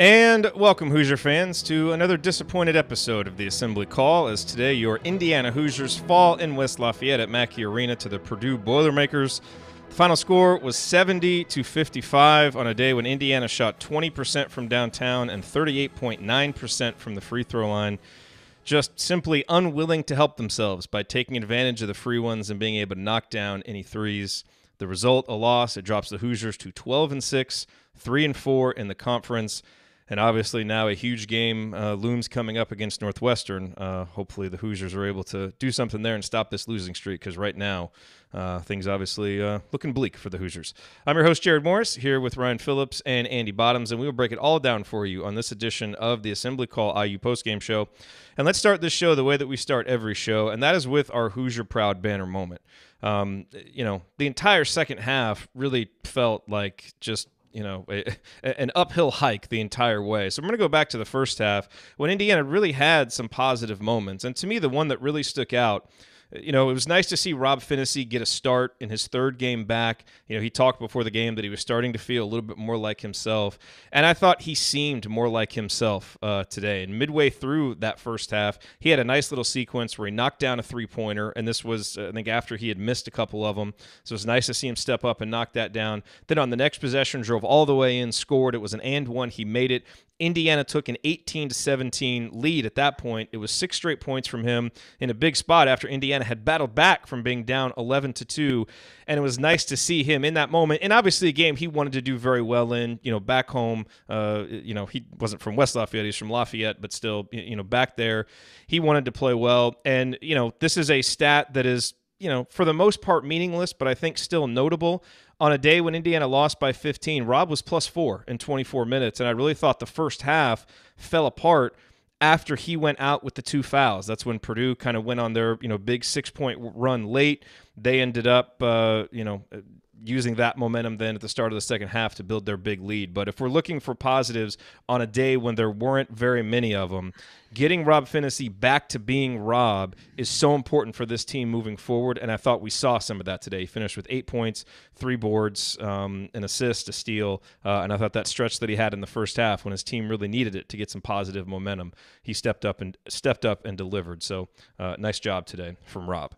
And welcome, Hoosier fans, to another disappointed episode of the Assembly Call, as today your Indiana Hoosiers fall in West Lafayette at Mackey Arena to the Purdue Boilermakers. The final score was 70-55 on a day when Indiana shot 20% from downtown and 38.9% from the free throw line, just simply unwilling to help themselves by taking advantage of the free ones and being able to knock down any threes. The result, a loss. It drops the Hoosiers to 12-6, 3-4 in the conference. And obviously now a huge game looms coming up against Northwestern. Hopefully the Hoosiers are able to do something there and stop this losing streak, because right now things obviously looking bleak for the Hoosiers. I'm your host, Jerod Morris, here with Ryan Phillips and Andy Bottoms, and we will break it all down for you on this edition of the Assembly Call IU Postgame Show. And let's start this show the way that we start every show, and that is with our Hoosier Proud banner moment. The entire second half really felt like just an uphill hike the entire way. So I'm going to go back to the first half when Indiana really had some positive moments. And to me, the one that really stuck out, it was nice to see Rob Phinisee get a start in his third game back. He talked before the game that he was starting to feel a little bit more like himself. And I thought he seemed more like himself today. And midway through that first half, he had a nice little sequence where he knocked down a three-pointer. And this was, I think, after he had missed a couple of them. So it was nice to see him step up and knock that down. Then on the next possession, drove all the way in, scored. It was an and one. He made it. Indiana took an 18-17 lead at that point. It was 6 straight points from him in a big spot after Indiana had battled back from being down 11-2. And it was nice to see him in that moment. And obviously a game he wanted to do very well in, back home. He wasn't from West Lafayette, he's from Lafayette, but still, back there, he wanted to play well. And, this is a stat that is, for the most part meaningless, but I think still notable. On a day when Indiana lost by 15, Rob was +4 in 24 minutes, and I really thought the first half fell apart after he went out with the 2 fouls. That's when Purdue kind of went on their, big 6-point run late. They ended up, using that momentum then at the start of the second half to build their big lead. But if we're looking for positives on a day when there weren't very many of them, getting Rob Phinisee back to being Rob is so important for this team moving forward, and I thought we saw some of that today. He finished with 8 points, 3 boards, an assist, a steal, and I thought that stretch that he had in the first half when his team really needed it to get some positive momentum, he stepped up and delivered. So nice job today from Rob.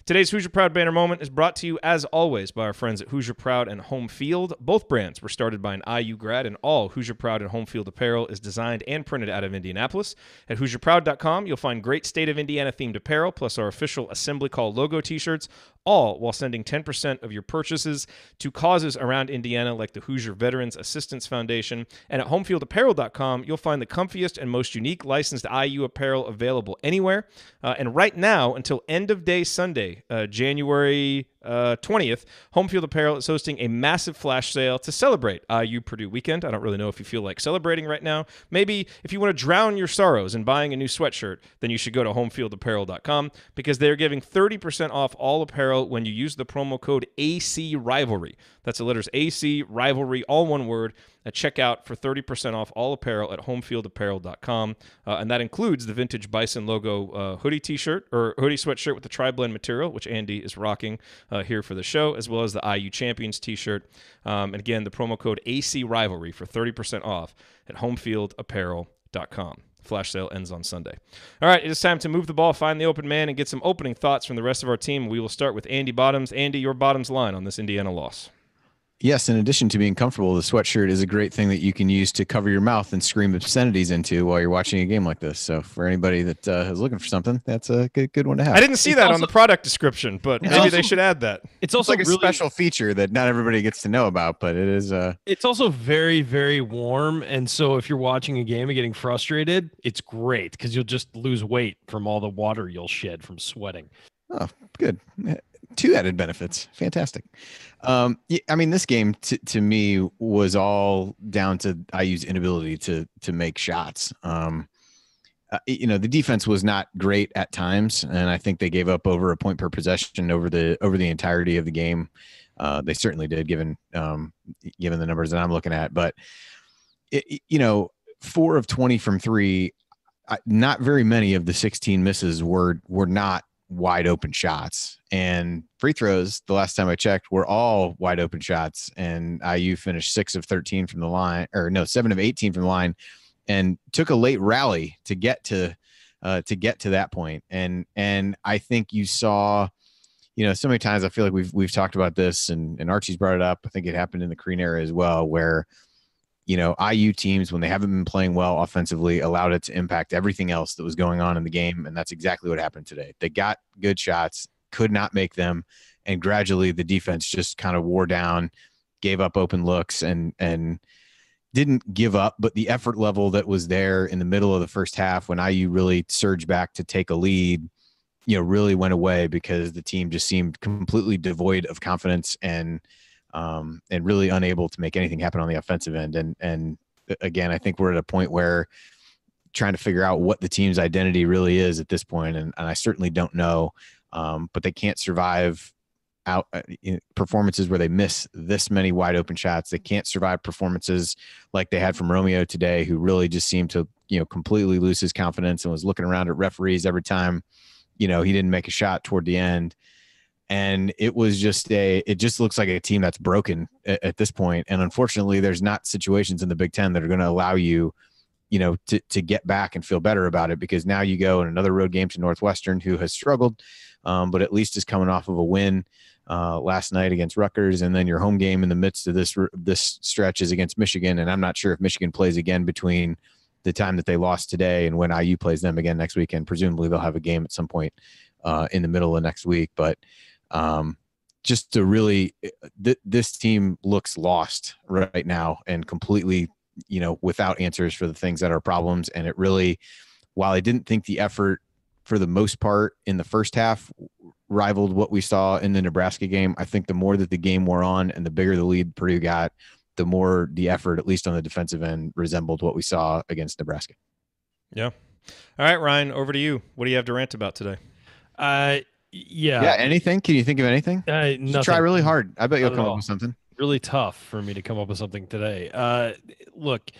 Today's Hoosier Proud banner moment is brought to you, as always, by our friends at Hoosier Proud and Home Field. Both brands were started by an IU grad, and all Hoosier Proud and Home Field apparel is designed and printed out of Indianapolis. At HoosierProud.com, you'll find great State of Indiana-themed apparel, plus our official Assembly Call logo t-shirts, all while sending 10% of your purchases to causes around Indiana like the Hoosier Veterans Assistance Foundation. And at HomefieldApparel.com, you'll find the comfiest and most unique licensed IU apparel available anywhere. And right now, until end of day Sunday, January 20th, Home Field Apparel is hosting a massive flash sale to celebrate IU-Purdue weekend. I don't really know if you feel like celebrating right now. Maybe if you want to drown your sorrows in buying a new sweatshirt, then you should go to HomefieldApparel.com, because they're giving 30% off all apparel when you use the promo code AC Rivalry. That's the letters AC Rivalry, all one word, at checkout for 30% off all apparel at HomefieldApparel.com. And that includes the vintage Bison logo hoodie t-shirt, or hoodie sweatshirt with the tri-blend material, which Andy is rocking here for the show, as well as the IU Champions t-shirt. And again, the promo code AC Rivalry for 30% off at HomefieldApparel.com. Flash sale ends on Sunday. All right, it is time to move the ball, find the open man, and get some opening thoughts from the rest of our team. We will start with Andy Bottoms. Andy, your Bottoms line on this Indiana loss. Yes, in addition to being comfortable, the sweatshirt is a great thing that you can use to cover your mouth and scream obscenities into while you're watching a game like this. So for anybody that is looking for something, that's a good one to have. I didn't see that on the product description, but maybe they should add that. It's also like a special feature that not everybody gets to know about, but it is. It's also very, very warm, and so if you're watching a game and getting frustrated, it's great because you'll just lose weight from all the water you'll shed from sweating. Oh, good. 2 added benefits. Fantastic. I mean, this game to me was all down to IU's inability to make shots. The defense was not great at times, and I think they gave up over a point per possession over the entirety of the game. They certainly did, given the numbers that I'm looking at. But 4 of 20 from 3. Not very many of the 16 misses were not wide open shots, and free throws, the last time I checked, were all wide open shots. And IU finished 6 of 13 from the line, or no, 7 of 18 from the line, and took a late rally to get to that point. And I think you saw, so many times I feel like we've talked about this, and Archie's brought it up. I think it happened in the Crean era as well, where IU teams, when they haven't been playing well offensively, allowed it to impact everything else that was going on in the game. And that's exactly what happened today. They got good shots, could not make them. And gradually the defense just kind of wore down, gave up open looks, and didn't give up. But the effort level that was there in the middle of the first half, when IU really surged back to take a lead, really went away, because the team just seemed completely devoid of confidence and really unable to make anything happen on the offensive end. And again, I think we're at a point where trying to figure out what the team's identity really is at this point. And I certainly don't know, but they can't survive out performances where they miss this many wide open shots. They can't survive performances like they had from Romeo today, who really just seemed to, completely lose his confidence and was looking around at referees every time, he didn't make a shot toward the end. And it was it just looks like a team that's broken at this point. And unfortunately, there's not situations in the Big Ten that are going to allow you, to get back and feel better about it, because now you go in another road game to Northwestern, who has struggled, but at least is coming off of a win last night against Rutgers. And then your home game in the midst of this stretch is against Michigan. And I'm not sure if Michigan plays again between the time that they lost today and when IU plays them again next weekend. Presumably they'll have a game at some point in the middle of next week. But just to really, this team looks lost right now and completely, without answers for the things that are problems. And it really, while I didn't think the effort for the most part in the first half rivaled what we saw in the Nebraska game, I think the more that the game wore on and the bigger the lead Purdue got, the more the effort, at least on the defensive end, resembled what we saw against Nebraska. Yeah. All right, Ryan, over to you. What do you have to rant about today? Yeah. Anything? Can you think of anything? Nothing. Try really hard. I bet you'll come up with something. Really tough for me to come up with something today. Look,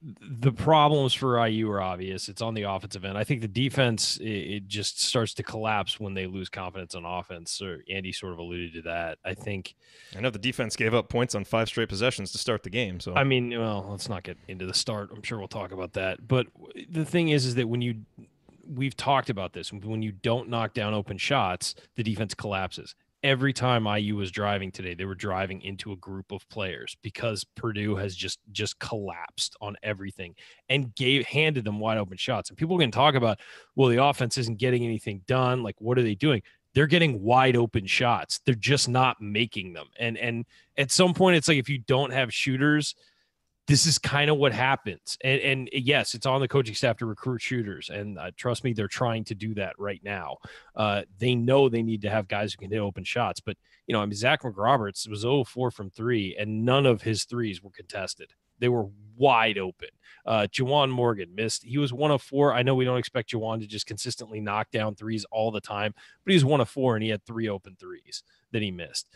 the problems for IU are obvious. It's on the offensive end. I think the defense, it just starts to collapse when they lose confidence on offense. Or Andy sort of alluded to that. I know the defense gave up points on 5 straight possessions to start the game. So I mean, well, let's not get into the start. I'm sure we'll talk about that. But the thing is that we've talked about this. When you don't knock down open shots, the defense collapses. Every time IU was driving today, they were driving into a group of players, because Purdue has just collapsed on everything and handed them wide open shots. And people can talk about, well, the offense isn't getting anything done. Like, what are they doing? They're getting wide open shots. They're just not making them. And at some point, it's like, if you don't have shooters, this is kind of what happens. And yes, it's on the coaching staff to recruit shooters. And trust me, they're trying to do that right now. They know they need to have guys who can hit open shots. But, Zach McRoberts was 0-4 from 3, and none of his threes were contested. They were wide open. Juwan Morgan missed. He was 1 of 4. I know we don't expect Juwan to just consistently knock down threes all the time, but he was 1 of 4, and he had 3 open threes that he missed.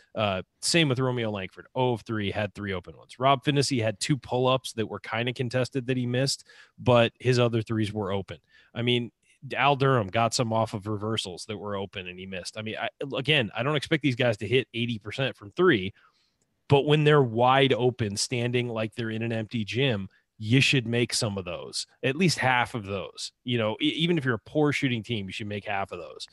Same with Romeo Langford, 0 of 3, had 3 open ones. Rob Phinisee had 2 pull-ups that were kind of contested that he missed, but his other threes were open. I mean, Al Durham got some off of reversals that were open and he missed. I mean, I don't expect these guys to hit 80% from 3, but when they're wide open, standing like they're in an empty gym, you should make some of those, at least half of those. Even if you're a poor shooting team, you should make half of those.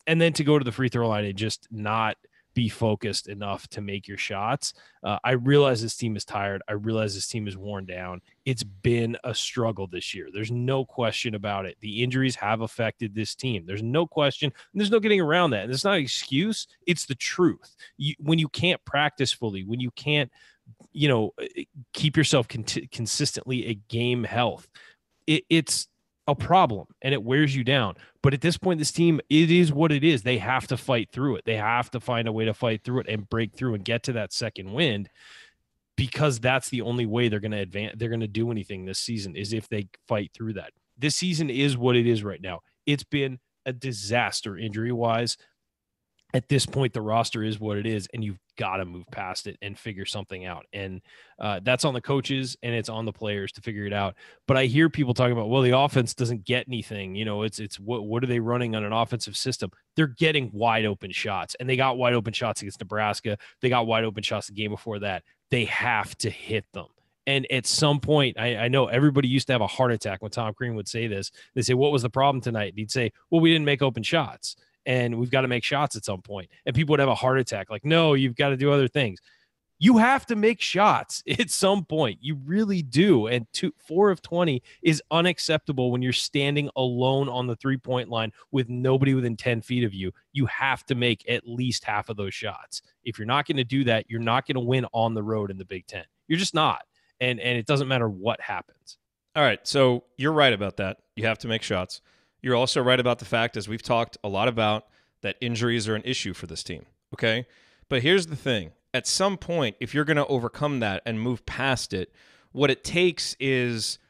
And then to go to the free throw line and just not be focused enough to make your shots. I realize this team is tired. I realize this team is worn down. It's been a struggle this year. There's no question about it. The injuries have affected this team. There's no question. There's no getting around that. And it's not an excuse. It's the truth. When you can't practice fully, when you can't, keep yourself consistently at game health, it's a problem and it wears you down. But at this point, this team, it is what it is. They have to fight through it. They have to find a way to fight through it and break through and get to that second wind, because that's the only way they're going to advance. They're going to do anything this season, is if they fight through that. This season is what it is right now. It's been a disaster injury wise. at this point, the roster is what it is, and you've got to move past it and figure something out. And that's on the coaches and it's on the players to figure it out. But I hear people talking about, well, the offense doesn't get anything. You know, it's what are they running on an offensive system? They're getting wide open shots, and they got wide open shots against Nebraska. They got wide open shots the game before that. They have to hit them. And at some point, I know everybody used to have a heart attack when Tom Crean would say this. They say, what was the problem tonight? And he'd say, well, we didn't make open shots. And we've got to make shots at some point. And people would have a heart attack. Like, no, you've got to do other things. You have to make shots at some point. You really do. And 4 of 20 is unacceptable when you're standing alone on the 3-point line with nobody within 10 feet of you. You have to make at least half of those shots. If you're not going to do that, you're not going to win on the road in the Big Ten. You're just not. And it doesn't matter what happens. All right. So you're right about that. You have to make shots. You're also right about the fact, as we've talked a lot about, that injuries are an issue for this team, okay? But here's the thing. At some point, if you're going to overcome that and move past it, what it takes is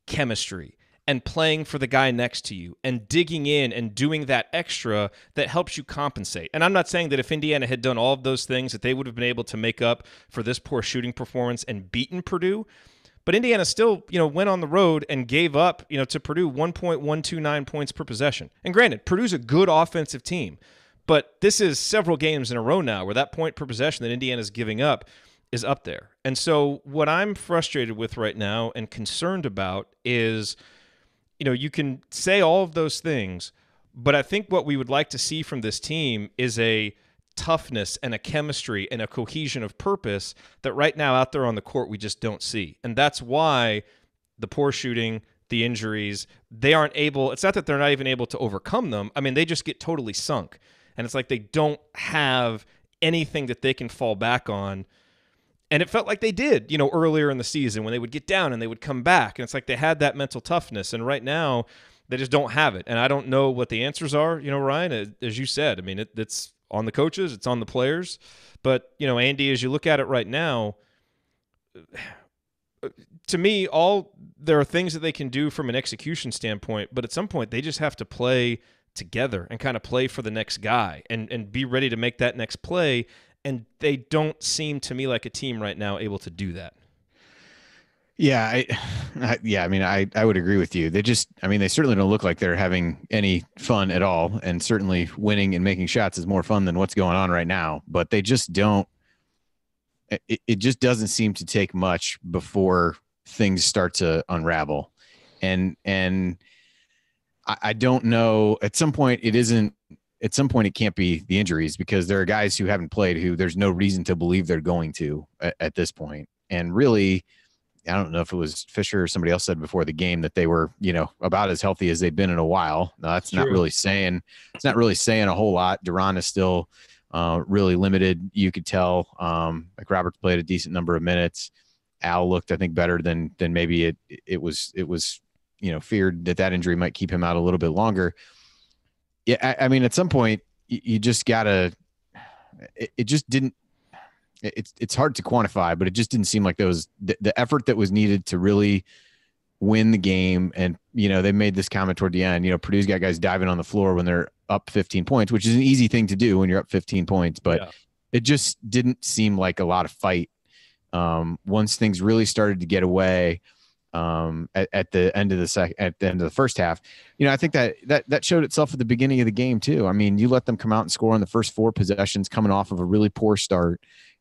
chemistry and playing for the guy next to you and digging in and doing that extra that helps you compensate. And I'm not saying that if Indiana had done all of those things that they would have been able to make up for this poor shooting performance and beaten Purdue. But Indiana still, went on the road and gave up, to Purdue 1.129 points per possession. And granted, Purdue's a good offensive team, but this is several games in a row now where that point per possession that Indiana's giving up is up there. And so what I'm frustrated with right now and concerned about is, you can say all of those things, but I think what we would like to see from this team is a toughness and a chemistry and a cohesion of purpose that right now out there on the court we just don't see. And that's why the poor shooting, the injuries, they aren't able, it's not that they're not even able to overcome them. I mean, they just get totally sunk. And it's like they don't have anything that they can fall back on. And it felt like they did, earlier in the season when they would get down and they would come back. And it's like they had that mental toughness. And right now, they just don't have it. And I don't know what the answers are, Ryan, as you said. I mean, it's on the coaches, it's on the players. But, Andy, as you look at it right now, to me, there are things that they can do from an execution standpoint, but at some point they just have to play together and kind of play for the next guy and be ready to make that next play. And they don't seem to me like a team right now able to do that. Yeah, I would agree with you. They certainly don't look like they're having any fun at all. And certainly winning and making shots is more fun than what's going on right now. But they just don't, it just doesn't seem to take much before things start to unravel. And I don't know, at some point it can't be the injuries, because there are guys who haven't played who there's no reason to believe they're going to at this point. And really, I don't know if it was Fisher or somebody else said before the game that they were, about as healthy as they've been in a while. No, that's not really saying, it's not really saying a whole lot. Duran is still really limited. You could tell, like Roberts played a decent number of minutes. Al looked, I think, better than maybe it was, feared that injury might keep him out a little bit longer. Yeah. I mean, at some point you just gotta, it just didn't, it's hard to quantify, but it just didn't seem like there was the effort that was needed to really win the game. And, they made this comment toward the end, Purdue's got guys diving on the floor when they're up 15 points, which is an easy thing to do when you're up 15 points, but it just didn't seem like a lot of fight. Once things really started to get away, at the end of the first half, I think that showed itself at the beginning of the game too. I mean, you let them come out and score on the first 4 possessions coming off of a really poor start.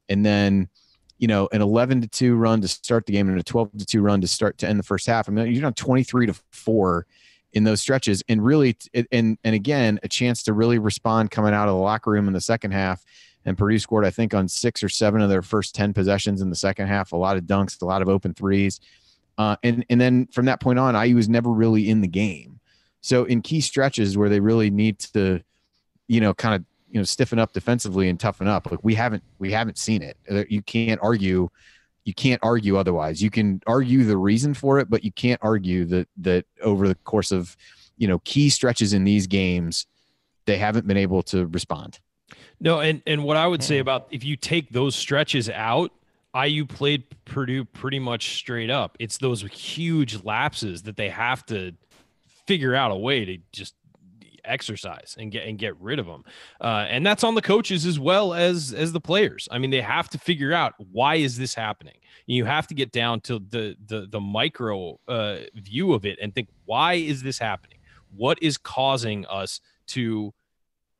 And then, an 11-2 run to start the game and a 12-2 run to end the first half. I mean, you're down 23-4 in those stretches, and really, and again, a chance to really respond coming out of the locker room in the second half. And Purdue scored, I think, on 6 or 7 of their first 10 possessions in the second half. A lot of dunks, a lot of open threes, and then from that point on, IU was never really in the game. So in key stretches where they really need to, kind of, stiffen up defensively and toughen up. Like we haven't seen it. You can't argue otherwise. You can argue the reason for it, but you can't argue that over the course of, key stretches in these games, they haven't been able to respond. No. And what I would say about, if you take those stretches out, IU played Purdue pretty much straight up. It's those huge lapses that they have to figure out a way to just exercise and get rid of them. And that's on the coaches as well as the players. I mean, they have to figure out, why is this happening? You have to get down to the micro view of it and think, why is this happening? What is causing us to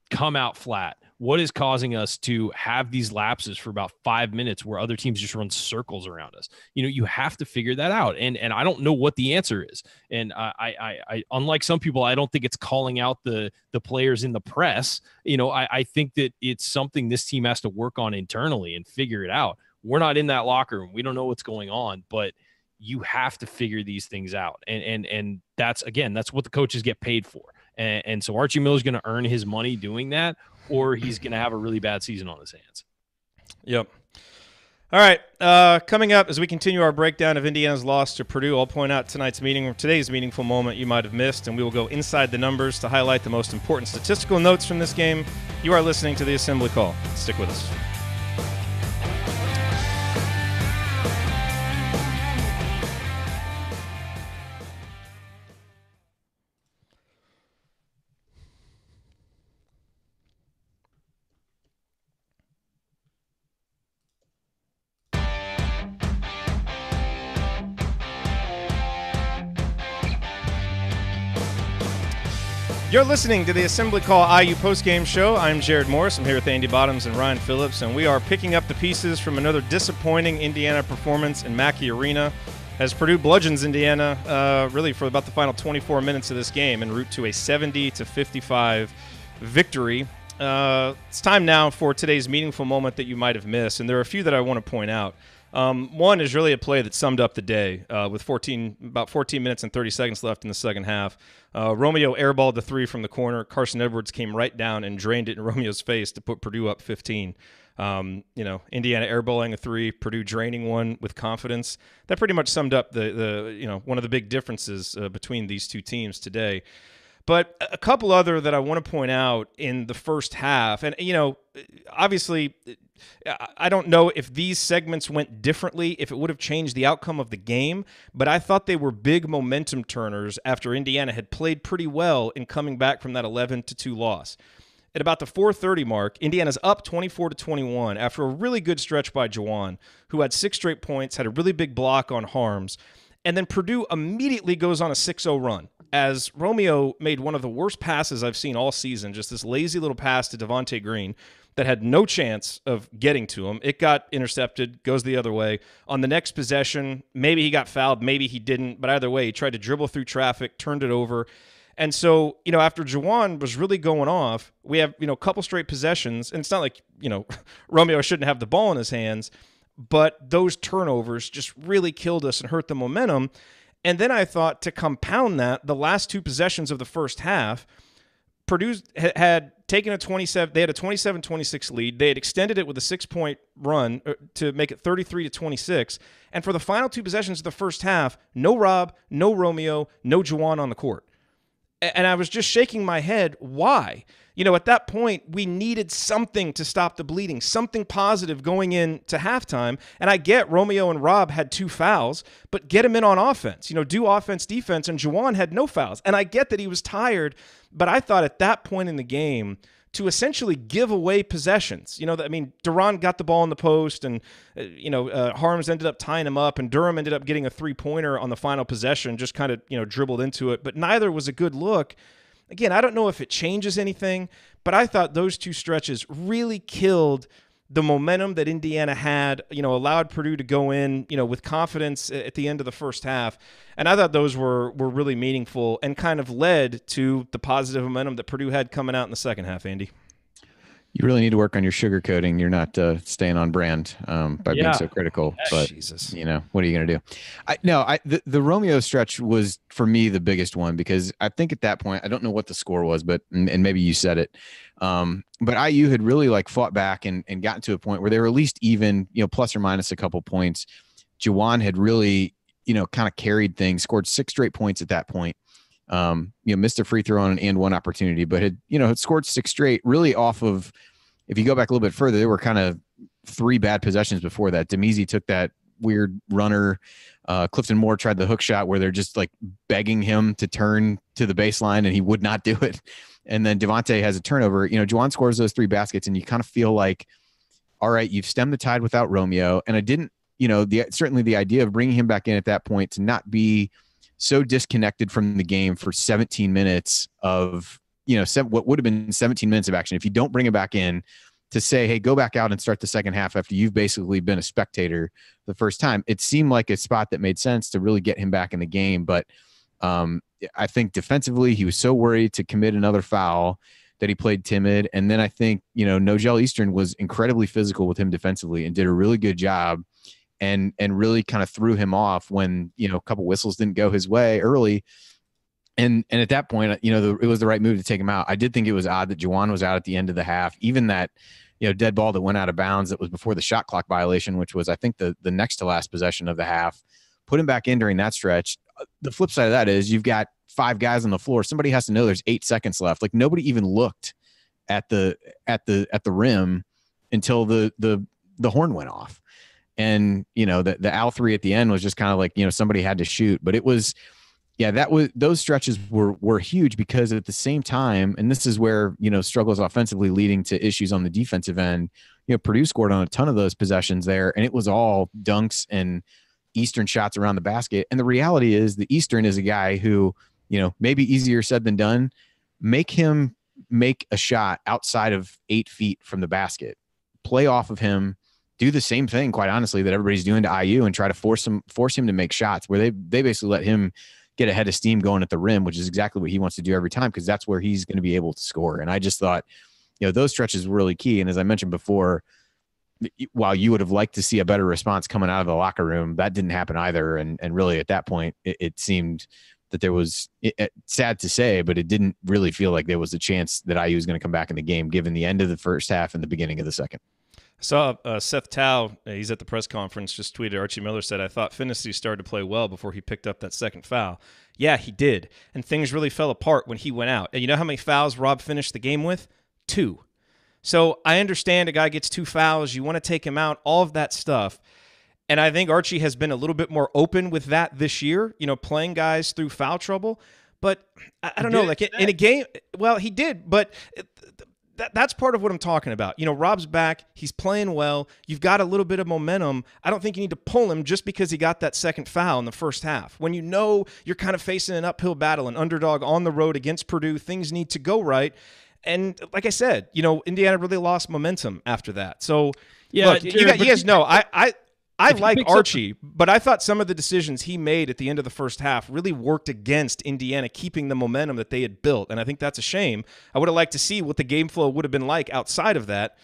come out flat? What is causing us to have these lapses for about 5 minutes where other teams just run circles around us? You have to figure that out. And I don't know what the answer is. And I unlike some people, I don't think it's calling out the players in the press. I think that it's something this team has to work on internally and figure it out. We're not in that locker room. We don't know what's going on, but you have to figure these things out. And that's what the coaches get paid for. And so Archie Miller's going to earn his money doing that, or he's going to have a really bad season on his hands. Yep. All right. Coming up, as we continue our breakdown of Indiana's loss to Purdue, I'll point out today's meaningful moment you might have missed, and we will go inside the numbers to highlight the most important statistical notes from this game. You are listening to the Assembly Call. Stick with us. You're listening to the Assembly Call IU Postgame Show. I'm Jerod Morris. I'm here with Andy Bottoms and Ryan Phillips, and we are picking up the pieces from another disappointing Indiana performance in Mackey Arena as Purdue bludgeons Indiana really for about the final 24 minutes of this game en route to a 70-55 victory. It's time now for today's meaningful moment that you might have missed, and there are a few that I want to point out. One is really a play that summed up the day with about 14 minutes and 30 seconds left in the second half. Romeo airballed the three from the corner. Carson Edwards came right down and drained it in Romeo's face to put Purdue up 15. Indiana airballing a three, Purdue draining one with confidence. That pretty much summed up the one of the big differences between these two teams today. But a couple other that I want to point out in the first half, and obviously, I don't know if these segments went differently, if it would have changed the outcome of the game, but I thought they were big momentum turners after Indiana had played pretty well in coming back from that 11-2 loss. At about the 4:30 mark, Indiana's up 24-21 after a really good stretch by Juwan, who had 6 straight points, had a really big block on Harms, and then Purdue immediately goes on a 6-0 run as Romeo made one of the worst passes I've seen all season, just this lazy little pass to Devontae Green that had no chance of getting to him. It got intercepted, goes the other way. On the next possession, maybe he got fouled, maybe he didn't, but either way, he tried to dribble through traffic, turned it over. And so, after Juwan was really going off, we have, a couple straight possessions, and it's not like, Romeo shouldn't have the ball in his hands, but those turnovers just really killed us and hurt the momentum. And then I thought, to compound that, the last 2 possessions of the first half, Purdue had taken a 27-26 lead. They had extended it with a 6-point run to make it 33-26. And for the final 2 possessions of the first half, no Rob, no Romeo, no Juwan on the court. And I was just shaking my head. Why? At that point, we needed something to stop the bleeding, something positive going into halftime. And I get Romeo and Rob had 2 fouls, but get him in on offense. Do offense, defense, and Juwan had no fouls. And I get that he was tired, but I thought at that point in the game, to essentially give away possessions. Duran got the ball in the post, and Harms ended up tying him up, and Durham ended up getting a 3-pointer on the final possession, just kind of dribbled into it. But neither was a good look. Again, I don't know if it changes anything, but I thought those 2 stretches really killed the momentum that Indiana had, allowed Purdue to go in, with confidence at the end of the first half. And I thought those were really meaningful and kind of led to the positive momentum that Purdue had coming out in the second half, Andy. You really need to work on your sugarcoating. You're not staying on brand by being so critical. But Jesus. What are you going to do? The Romeo stretch was for me the biggest one, because I think at that point, I don't know what the score was, but and maybe you said it. But IU had really fought back and gotten to a point where they were at least even, plus or minus a couple points. Juwan had really, kind of carried things, scored 6 straight points at that point. Missed a free throw on an and one opportunity, but had scored 6 straight really off of, if you go back a little bit further, there were kind of 3 bad possessions before that. Demezi took that weird runner. Clifton Moore tried the hook shot where they're just like begging him to turn to the baseline and he would not do it. And then Devontae has a turnover. Juwan scores those 3 baskets and you kind of feel like, all right, you've stemmed the tide without Romeo. And I didn't, certainly the idea of bringing him back in at that point to not be so disconnected from the game for 17 minutes of, what would have been 17 minutes of action. If you don't bring him back in, to say, hey, go back out and start the second half after you've basically been a spectator the first time. It seemed like a spot that made sense to really get him back in the game. But I think defensively, he was so worried to commit another foul that he played timid. And then I think, Nogel Eastern was incredibly physical with him defensively and did a really good job and really kind of threw him off when, a couple whistles didn't go his way early. And at that point, it was the right move to take him out. I did think it was odd that Juwan was out at the end of the half. Even that, dead ball that went out of bounds that was before the shot clock violation, which was, I think, the next to last possession of the half, put him back in during that stretch. The flip side of that is you've got 5 guys on the floor. Somebody has to know there's 8 seconds left. Like nobody even looked at the rim until the horn went off. And, the Al 3 at the end was just kind of like, somebody had to shoot, but it was. Yeah, those stretches were huge because at the same time, and this is where, struggles offensively leading to issues on the defensive end, Purdue scored on a ton of those possessions there, and it was all dunks and Eastern shots around the basket. And the reality is the Eastern is a guy who, maybe easier said than done. Make him make a shot outside of 8 feet from the basket, play off of him, do the same thing, quite honestly, that everybody's doing to IU and try to force him to make shots where they basically let him get a head of steam going at the rim, which is exactly what he wants to do every time because that's where he's going to be able to score. And I just thought, those stretches were really key. And as I mentioned before, while you would have liked to see a better response coming out of the locker room, that didn't happen either. And really at that point, it seemed that there was, sad to say, but it didn't really feel like there was a chance that IU was going to come back in the game given the end of the first half and the beginning of the second. I saw Seth Tao, he's at the press conference, just tweeted, Archie Miller said, I thought Phinisee started to play well before he picked up that second foul. Yeah, he did. And things really fell apart when he went out. And you know how many fouls Rob finished the game with? 2. So I understand a guy gets 2 fouls. You want to take him out, all of that stuff. And I think Archie has been a little bit more open with that this year, playing guys through foul trouble. But I don't know, like in a game, well, he did, but that's part of what I'm talking about. Rob's back. He's playing well. You've got a little bit of momentum. I don't think you need to pull him just because he got that second foul in the first half. When you're kind of facing an uphill battle, an underdog on the road against Purdue, things need to go right. And like I said, Indiana really lost momentum after that. So, yeah, look, you guys know, I like Archie, but I thought some of the decisions he made at the end of the first half really worked against Indiana keeping the momentum that they had built, and I think that's a shame. I would have liked to see what the game flow would have been like outside of that,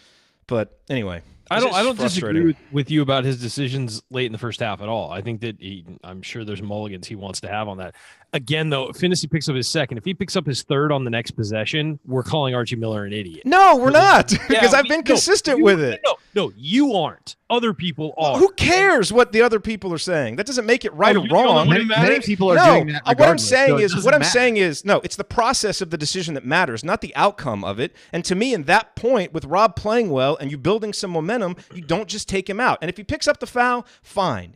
but anyway. I don't disagree with you about his decisions late in the first half at all. I think that I'm sure there's mulligans he wants to have on that. Again, though, if Phinisee picks up his second, if he picks up his third on the next possession, we're calling Archie Miller an idiot. No, we're not, because I've been consistent with it. No, you aren't. Other people are. Who cares what the other people are saying? That doesn't make it right or wrong. Many people are doing that regardless. What I'm saying is, no, it's the process of the decision that matters, not the outcome of it. And to me, in that point, with Rob playing well and you building some momentum, you don't just take him out. And if he picks up the foul, fine.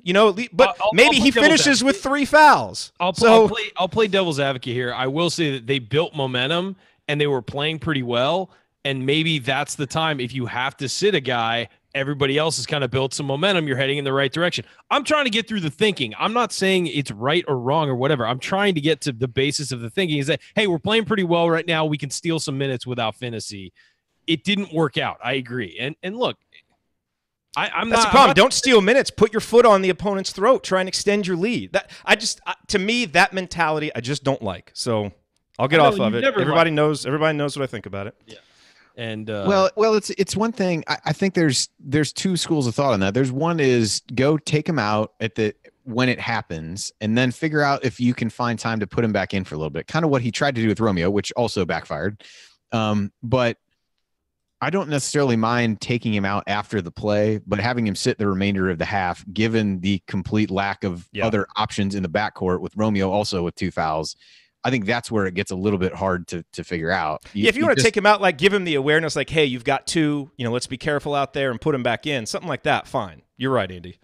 But maybe he finishes with 3 fouls. I'll play devil's advocate here. I will say that they built momentum and they were playing pretty well. And maybe that's the time if you have to sit a guy, everybody else has kind of built some momentum. You're heading in the right direction. I'm trying to get through the thinking. I'm not saying it's right or wrong or whatever. I'm trying to get to the basis of the thinking is that, hey, we're playing pretty well right now. We can steal some minutes without Phinisee. It didn't work out. I agree. And look, That's the problem. Don't steal minutes. Put your foot on the opponent's throat. Try and extend your lead. To me, that mentality, I just don't like. So I'll get off of it. Everybody knows what I think about it. Yeah. And well, it's one thing. I think there's 2 schools of thought on that. There's one is go take him out when it happens, and then figure out if you can find time to put him back in for a little bit. Kind of what he tried to do with Romeo, which also backfired. But I don't necessarily mind taking him out after the play, but having him sit the remainder of the half, given the complete lack of other options in the backcourt with Romeo also with 2 fouls. I think that's where it gets a little bit hard to figure out. If you want to take him out, like give him the awareness, like, hey, you've got 2, let's be careful out there and put him back in, something like that. Fine. You're right, Andy.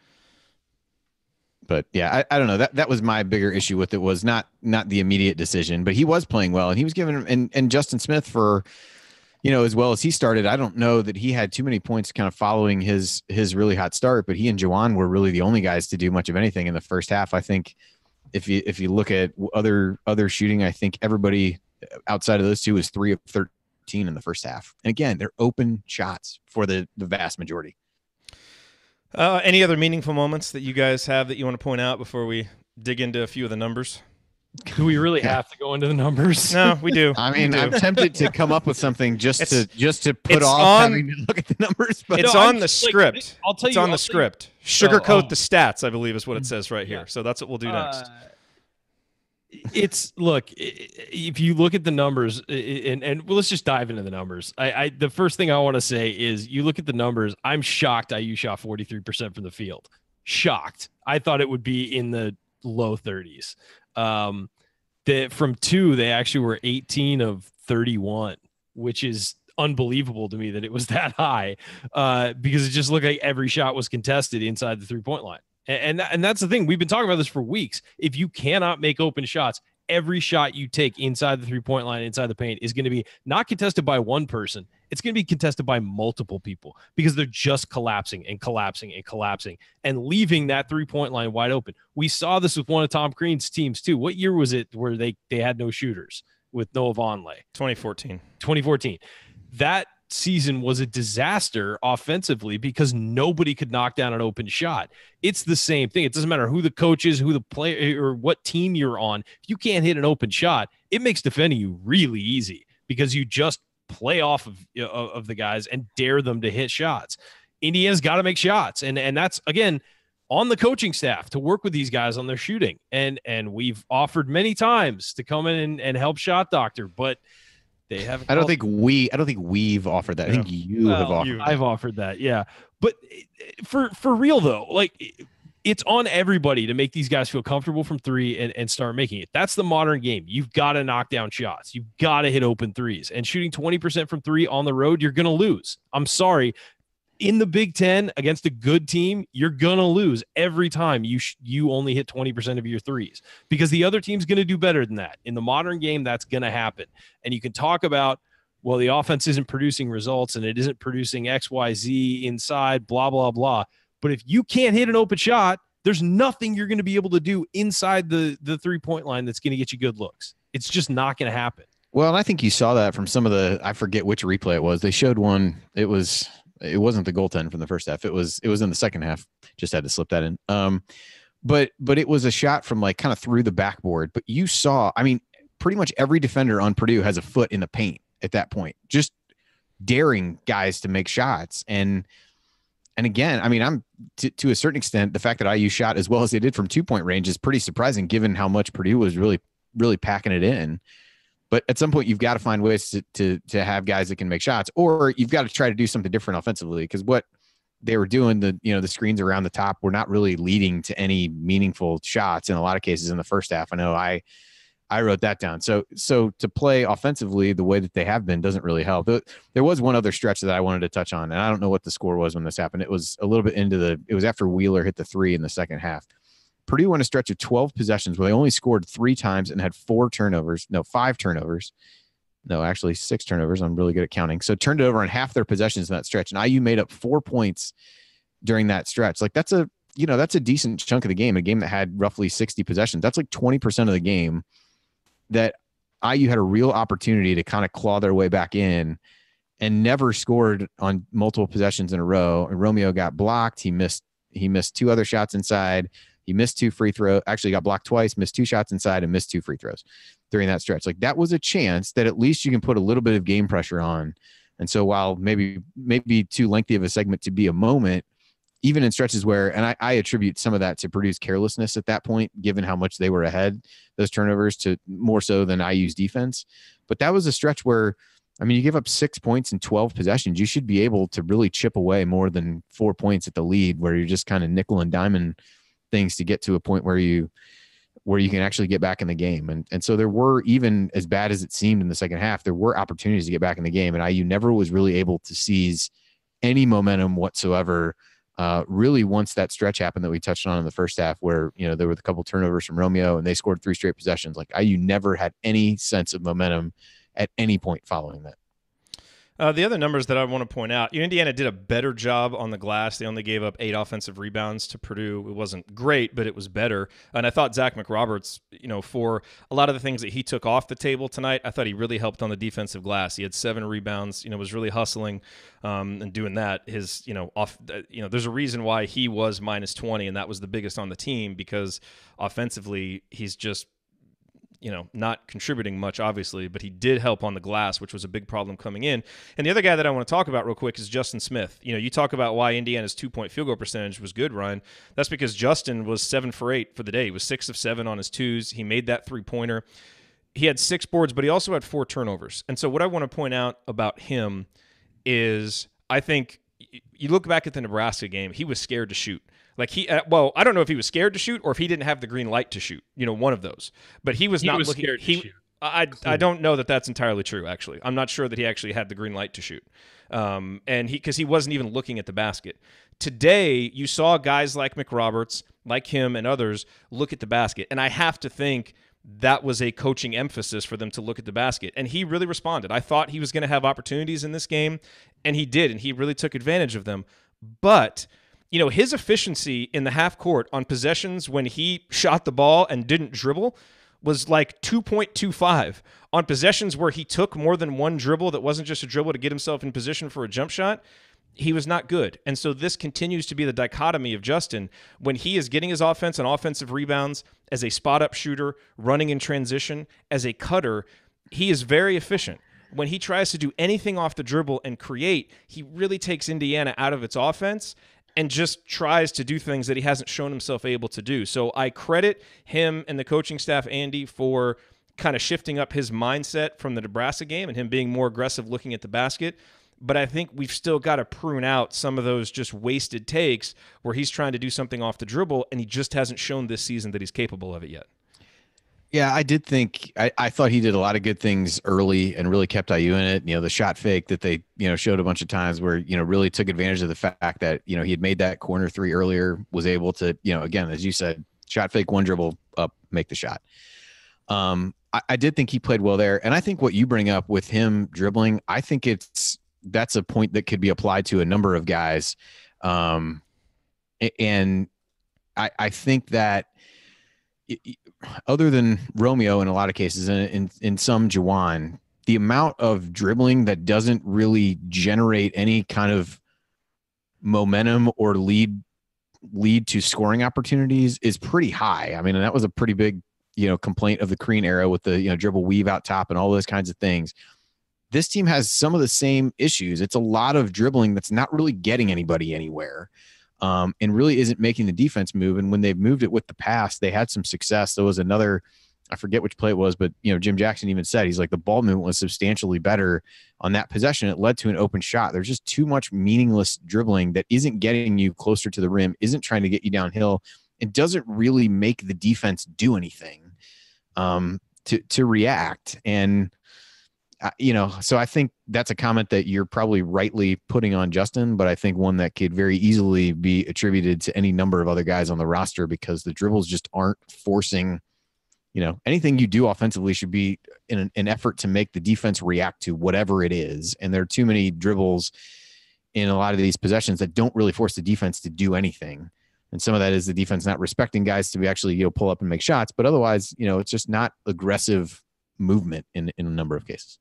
But yeah, I don't know. That was my bigger issue with it, was not the immediate decision, but he was playing well, and he was given, and Justin Smith, for, as well as he started, I don't know that he had too many points kind of following his really hot start, but he and Juwan were really the only guys to do much of anything in the first half. I think if you look at other shooting, I think everybody outside of those two was 3 of 13 in the first half. And again, they're open shots for the vast majority. Any other meaningful moments that you guys have that you want to point out before we dig into a few of the numbers? Do we really have to go into the numbers? No, we do. I mean, I'm tempted to come up with something just to put it's off on, having to look at the numbers. But it's on the script. I'll tell you. It's on the script. Sugarcoat the stats, I believe, is what it says right here. So that's what we'll do next. If you look at the numbers, and let's just dive into the numbers. The first thing I want to say is, you look at the numbers. I'm shocked IU shot 43% from the field. Shocked. I thought it would be in the low 30s. From 2, they actually were 18 of 31, which is unbelievable to me that it was that high, because it just looked like every shot was contested inside the 3-point line. And that's the thing. We've been talking about this for weeks. If you cannot make open shots, every shot you take inside the 3-point line, inside the paint, is going to be not contested by one person. It's going to be contested by multiple people, because they're just collapsing and collapsing and collapsing and leaving that 3-point line wide open. We saw this with one of Tom Crean's teams too. What year was it where they had no shooters with Noah Vonleh? 2014. That season was a disaster offensively because nobody could knock down an open shot. It's the same thing. It doesn't matter who the coach is, who the player, or what team you're on. If you can't hit an open shot, it makes defending you really easy, because you just play off of the guys and dare them to hit shots. Indiana's got to make shots. And that's, again, on the coaching staff to work with these guys on their shooting. And we've offered many times to come in and help shot doctor, but they haven't. I don't think we've offered that. I think you have offered. I've offered that. Yeah. But for real though, like, it's on everybody to make these guys feel comfortable from 3 and start making it. That's the modern game. You've got to knock down shots. You've got to hit open threes, and shooting 20% from 3 on the road, you're going to lose. I'm sorry. In the Big Ten against a good team, you're going to lose every time you only hit 20% of your threes, because the other team's going to do better than that. In the modern game, that's going to happen. And you can talk about, well, the offense isn't producing results and it isn't producing XYZ inside, blah, blah, blah. But if you can't hit an open shot, there's nothing you're going to be able to do inside the 3-point line that's going to get you good looks. It's just not going to happen. Well, and I think you saw that from some of the, I forget which replay it was. They showed one. It wasn't the goaltend from the first half. It was in the second half. Just had to slip that in. But it was a shot from like kind of through the backboard. But you saw, I mean, pretty much every defender on Purdue has a foot in the paint at that point, just daring guys to make shots. And again, I mean, I'm to a certain extent, the fact that IU shot as well as they did from 2-point range is pretty surprising, given how much Purdue was really, really packing it in. But at some point, you've got to find ways to have guys that can make shots, or you've got to try to do something different offensively, because what they were doing, the screens around the top were not really leading to any meaningful shots in a lot of cases in the first half. I know I wrote that down. So to play offensively the way that they have been doesn't really help. There was one other stretch that I wanted to touch on, and I don't know what the score was when this happened. It was a little bit it was after Wheeler hit the 3 in the second half. Purdue went a stretch of 12 possessions where they only scored 3 times and had 5 turnovers. No, actually 6 turnovers. I'm really good at counting. So turned it over on half their possessions in that stretch. And IU made up 4 points during that stretch. Like that's a decent chunk of the game, a game that had roughly 60 possessions. That's like 20% of the game that IU had a real opportunity to kind of claw their way back in, and never scored on multiple possessions in a row. And Romeo got blocked. He missed 2 other shots inside. He missed 2 free throws, actually got blocked twice, missed 2 shots inside, and missed 2 free throws during that stretch. Like that was a chance that at least you can put a little bit of game pressure on. And so while maybe too lengthy of a segment to be a moment, even in stretches where, and I attribute some of that to Purdue's carelessness at that point, given how much they were ahead, those turnovers, to more so than IU's defense. But that was a stretch where, I mean, you give up 6 points in 12 possessions, you should be able to really chip away more than 4 points at the lead, where you're just kind of nickel and diming things to get to a point where you can actually get back in the game. And so there were, even as bad as it seemed in the second half, there were opportunities to get back in the game, and IU never was really able to seize any momentum whatsoever really once that stretch happened that we touched on in the first half where, there were a couple turnovers from Romeo and they scored 3 straight possessions. Like IU never had any sense of momentum at any point following that. The other numbers that I want to point out, Indiana did a better job on the glass. They only gave up 8 offensive rebounds to Purdue. It wasn't great, but it was better. And I thought Zach McRoberts, for a lot of the things that he took off the table tonight, I thought he really helped on the defensive glass. He had 7 rebounds, was really hustling and doing that. His, there's a reason why he was minus 20, and that was the biggest on the team because offensively he's just not contributing much, obviously, but he did help on the glass, which was a big problem coming in. And the other guy that I want to talk about real quick is Justin Smith. You talk about why Indiana's 2-point field goal percentage was good, Ryan. That's because Justin was 7 for 8 for the day. He was 6 of 7 on his twos. He made that 3-pointer. He had 6 boards, but he also had 4 turnovers. And so what I want to point out about him is I think you look back at the Nebraska game, he was scared to shoot. Like I don't know if he was scared to shoot or if he didn't have the green light to shoot. One of those. But he was not looking. Scared to shoot. I don't know that that's entirely true. Actually, I'm not sure that he actually had the green light to shoot. Because he wasn't even looking at the basket. Today, you saw guys like McRoberts, like him, and others look at the basket, and I have to think that was a coaching emphasis for them to look at the basket. And he really responded. I thought he was going to have opportunities in this game, and he did, and he really took advantage of them. But his efficiency in the half court on possessions when he shot the ball and didn't dribble was like 2.25. On possessions where he took more than one dribble that wasn't just a dribble to get himself in position for a jump shot, he was not good. And so this continues to be the dichotomy of Justin when he is getting his offense and offensive rebounds as a spot-up shooter, running in transition, as a cutter. He is very efficient. When he tries to do anything off the dribble and create, he really takes Indiana out of its offense and just tries to do things that he hasn't shown himself able to do. So I credit him and the coaching staff, Andy, for kind of shifting up his mindset from the Nebraska game and him being more aggressive looking at the basket. But I think we've still got to prune out some of those just wasted takes where he's trying to do something off the dribble and he just hasn't shown this season that he's capable of it yet. Yeah, I did think I thought he did a lot of good things early and really kept IU in it. The shot fake that they, showed a bunch of times where, really took advantage of the fact that, he had made that corner 3 earlier, was able to, again, as you said, shot fake, 1 dribble up, make the shot. I did think he played well there. And I think what you bring up with him dribbling, I think that's a point that could be applied to a number of guys. And I think that other than Romeo in a lot of cases, and in some Juwan, the amount of dribbling that doesn't really generate any kind of momentum or lead to scoring opportunities is pretty high. I mean, and that was a pretty big, complaint of the Crean era with the, dribble weave out top and all those kinds of things. This team has some of the same issues. It's a lot of dribbling that's not really getting anybody anywhere. And really isn't making the defense move. And when they've moved it with the pass, they had some success. There was another, I forget which play it was, but Jim Jackson even said, he's like, the ball movement was substantially better on that possession. It led to an open shot. There's just too much meaningless dribbling that isn't getting you closer to the rim, isn't trying to get you downhill, and doesn't really make the defense do anything to react. And so I think that's a comment that you're probably rightly putting on Justin, but I think one that could very easily be attributed to any number of other guys on the roster because the dribbles just aren't forcing, anything you do offensively should be in an effort to make the defense react to whatever it is. And there are too many dribbles in a lot of these possessions that don't really force the defense to do anything. And some of that is the defense not respecting guys to be actually, pull up and make shots, but otherwise, it's just not aggressive movement in a number of cases.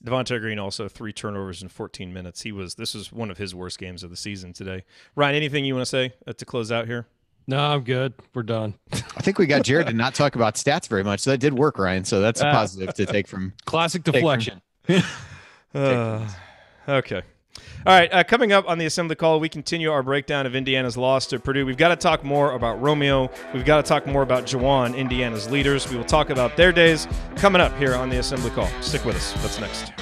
Devontae Green also 3 turnovers in 14 minutes. This was one of his worst games of the season today. Ryan, anything you want to say to close out here? No, I'm good. We're done. I think we got Jerod to not talk about stats very much. So that did work, Ryan. So that's a positive to take from. Classic deflection. Okay. All right, coming up on the Assembly Call, we continue our breakdown of Indiana's loss to Purdue. We've got to talk more about Romeo. We've got to talk more about Juwan, Indiana's leaders. We will talk about their days coming up here on the Assembly Call. Stick with us. What's next?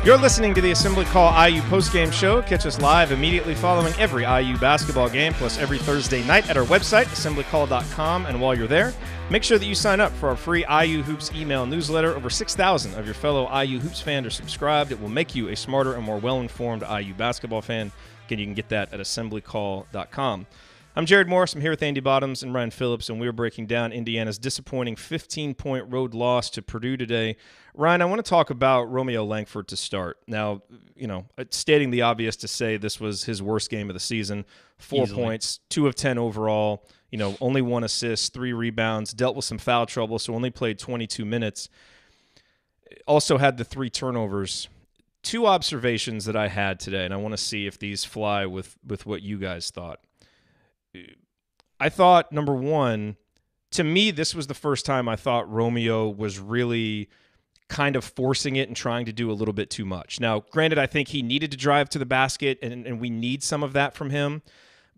You're listening to the Assembly Call IU postgame show. Catch us live immediately following every IU basketball game, plus every Thursday night at our website, assemblycall.com. And while you're there, make sure that you sign up for our free IU Hoops email newsletter. Over 6,000 of your fellow IU Hoops fans are subscribed. It will make you a smarter and more well-informed IU basketball fan. Again, you can get that at assemblycall.com. I'm Jerod Morris. I'm here with Andy Bottoms and Ryan Phillips, and we're breaking down Indiana's disappointing 15-point road loss to Purdue today. Ryan, I want to talk about Romeo Langford to start. Now, it's stating the obvious to say this was his worst game of the season. 4 points, 2 of 10 overall, only 1 assist, 3 rebounds, dealt with some foul trouble, so only played 22 minutes. Also had the 3 turnovers. 2 observations that I had today, and I want to see if these fly with what you guys thought. I thought, number one, to me, this was the first time I thought Romeo was really kind of forcing it and trying to do a little bit too much. Now, granted, I think he needed to drive to the basket, and we need some of that from him.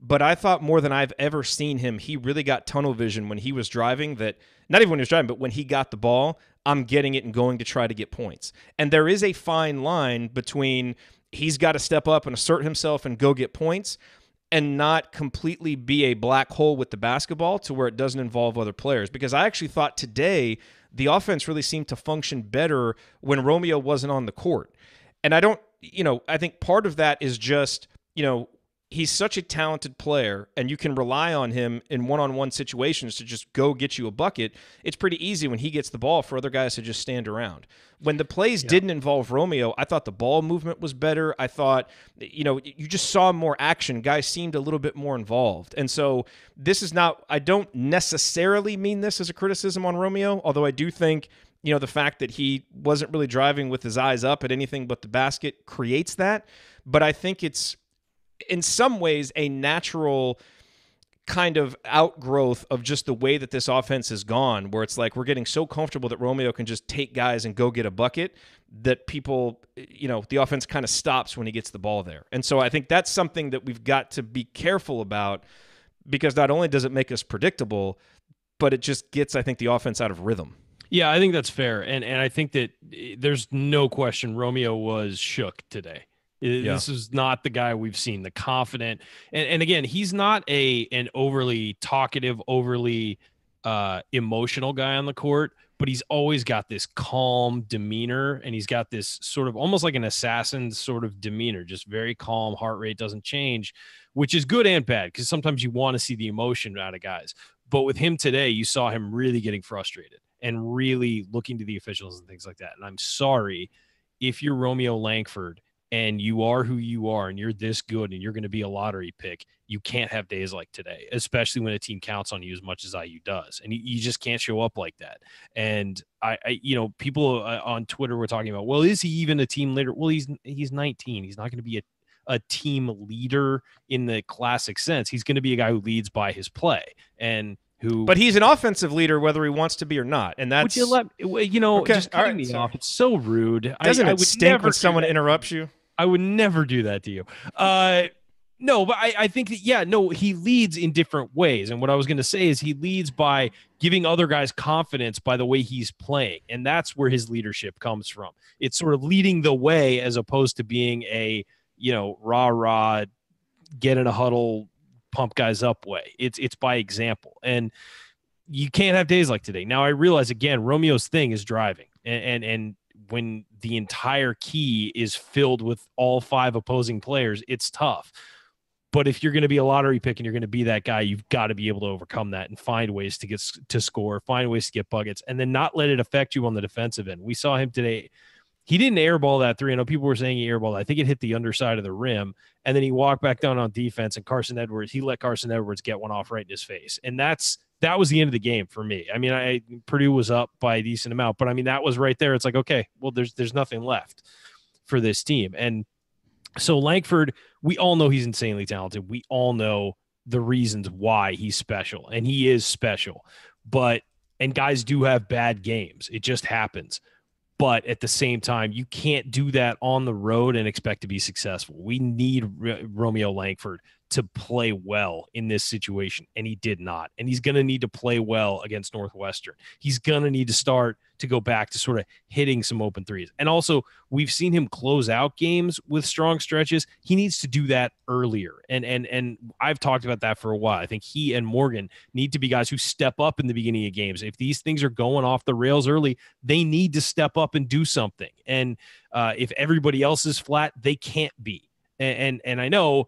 But I thought more than I've ever seen him, he really got tunnel vision when he was driving, that not even when he was driving, but when he got the ball, I'm getting it and going to try to get points. And there is a fine line between he's got to step up and assert himself and go get points, and not completely be a black hole with the basketball to where it doesn't involve other players. Because I actually thought today the offense really seemed to function better when Romeo wasn't on the court. And I think part of that is just, he's such a talented player, and you can rely on him in one-on-one situations to just go get you a bucket. It's pretty easy when he gets the ball for other guys to just stand around. When the plays didn't involve Romeo, I thought the ball movement was better. I thought, you just saw more action. Guys seemed a little bit more involved. And so this is not – I don't necessarily mean this as a criticism on Romeo, although I do think – the fact that he wasn't really driving with his eyes up at anything but the basket creates that. But I think it's – in some ways a natural kind of outgrowth of just the way that this offense has gone, where it's like we're getting so comfortable that Romeo can just take guys and go get a bucket that people, the offense kind of stops when he gets the ball there. And so I think that's something that we've got to be careful about, because not only does it make us predictable, but it just gets, I think, the offense out of rhythm. Yeah, I think that's fair. And I think that there's no question Romeo was shook today. This is not the guy we've seen, the confident. And again, he's not an overly talkative, overly emotional guy on the court, but he's always got this calm demeanor, and he's got this sort of almost like an assassin sort of demeanor, just very calm, heart rate doesn't change, which is good and bad, because sometimes you want to see the emotion out of guys. But with him today, you saw him really getting frustrated and really looking to the officials and things like that. And I'm sorry, if you're Romeo Langford and you are who you are and you're this good and you're going to be a lottery pick, you can't have days like today, especially when a team counts on you as much as IU does. And you just can't show up like that. And people on Twitter were talking about, well, is he even a team leader? Well, he's 19. He's not going to be a team leader in the classic sense. He's going to be a guy who leads by his play, but he's an offensive leader whether he wants to be or not. And that's, just cutting me off. It's so rude. Doesn't it stink when someone interrupts you? I would never do that to you. No, but I think that, he leads in different ways. And what I was going to say is he leads by giving other guys confidence by the way he's playing. And that's where his leadership comes from. It's sort of leading the way as opposed to being a, rah-rah, get in a huddle, pump guys up way. It's by example. And you can't have days like today. Now, I realize, again, Romeo's thing is driving. And when the entire key is filled with all 5 opposing players, it's tough. But if you're going to be a lottery pick and you're going to be that guy, you've got to be able to overcome that and find ways to get to score, find ways to get buckets, and then not let it affect you on the defensive end. We saw him today. He didn't airball that 3. I know people were saying he airballed. I think it hit the underside of the rim, and then he walked back down on defense, and he let Carson Edwards get one off right in his face. And that was the end of the game for me. I mean, Purdue was up by a decent amount, but I mean, that was right there. It's like, okay, well, there's nothing left for this team. And so Langford, we all know he's insanely talented. We all know the reasons why he's special, and he is special. And guys do have bad games. It just happens. But at the same time, you can't do that on the road and expect to be successful. We need Romeo Langford to play well in this situation, and he did not. And he's going to need to play well against Northwestern. He's going to need to start to go back to sort of hitting some open threes. And also, we've seen him close out games with strong stretches. He needs to do that earlier. And I've talked about that for a while. I think he and Morgan need to be guys who step up in the beginning of games. If these things are going off the rails early, they need to step up and do something. And if everybody else is flat, they can't be. And I know,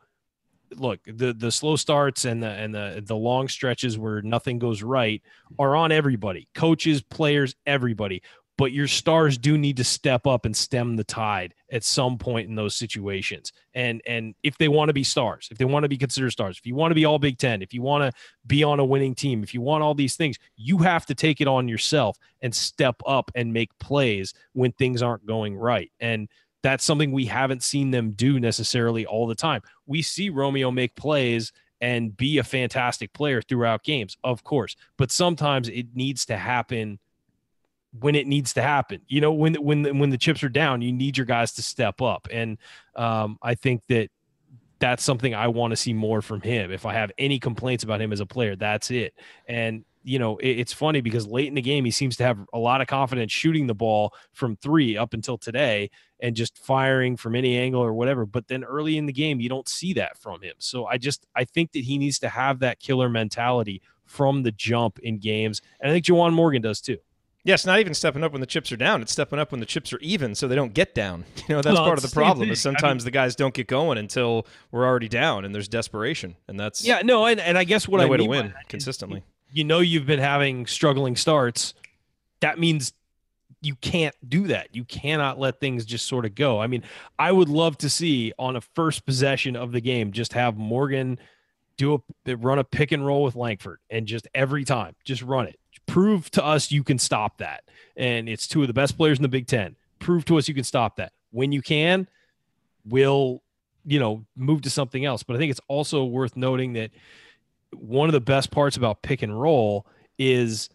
look, the slow starts and the long stretches where nothing goes right are on everybody, coaches, players, everybody. But your stars do need to step up and stem the tide at some point in those situations. And if they want to be stars, if they want to be considered stars, if you want to be all Big Ten, if you want to be on a winning team, if you want all these things, you have to take it on yourself and step up and make plays when things aren't going right. And that's something we haven't seen them do necessarily all the time. We see Romeo make plays and be a fantastic player throughout games, of course, but sometimes it needs to happen when it needs to happen. You know, when the chips are down, you need your guys to step up. And I think that's something I want to see more from him. If I have any complaints about him as a player, that's it. And you know, it's funny because late in the game, he seems to have a lot of confidence shooting the ball from three up until today and just firing from any angle or whatever. But then early in the game, you don't see that from him. So I think that he needs to have that killer mentality from the jump in games. And I think Juwan Morgan does too. Yes, not even stepping up when the chips are down. It's stepping up when the chips are even so they don't get down. You know, that's part of the problem is sometimes the guys don't get going until we're already down and there's desperation. And that's and I guess what I way mean to win consistently. You know, you've been having struggling starts. That means you can't do that. You cannot let things just sort of go. I mean, I would love to see on a first possession of the game, just have Morgan run a pick and roll with Langford and just every time, just run it. Prove to us you can stop that. And it's two of the best players in the Big Ten. Prove to us you can stop that. When you can, we'll, move to something else. But I think it's also worth noting that one of the best parts about pick and roll is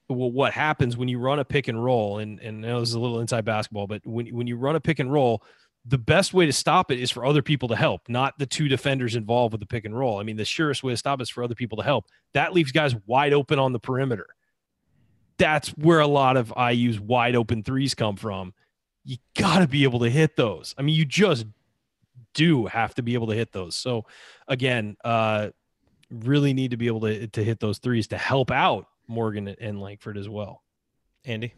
what happens when you run a pick and roll. And I know this is a little inside basketball, but when you run a pick and roll, the best way to stop it is for other people to help, not the two defenders involved with the pick and roll. I mean, the surest way to stop it is for other people to help. That leaves guys wide open on the perimeter. That's where a lot of IU's wide open threes come from. You got to be able to hit those. I mean, you just do have to be able to hit those. So again, really need to be able to hit those threes to help out Morgan and Langford as well. Andy?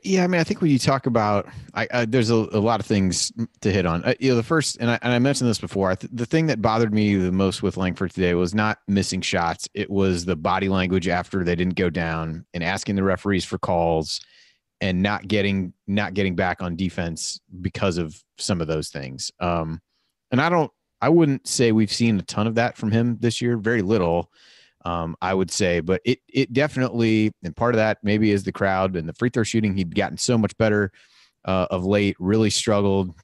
Yeah, I mean, I think when you talk about, there's a lot of things to hit on. The first, and I mentioned this before, the thing that bothered me the most with Langford today was not missing shots. It was the body language after they didn't go down and asking the referees for calls and not getting back on defense because of some of those things. And I wouldn't say we've seen a ton of that from him this year. Very little, I would say, but it definitely, and part of that maybe is the crowd and the free throw shooting. He'd gotten so much better of late, really struggled.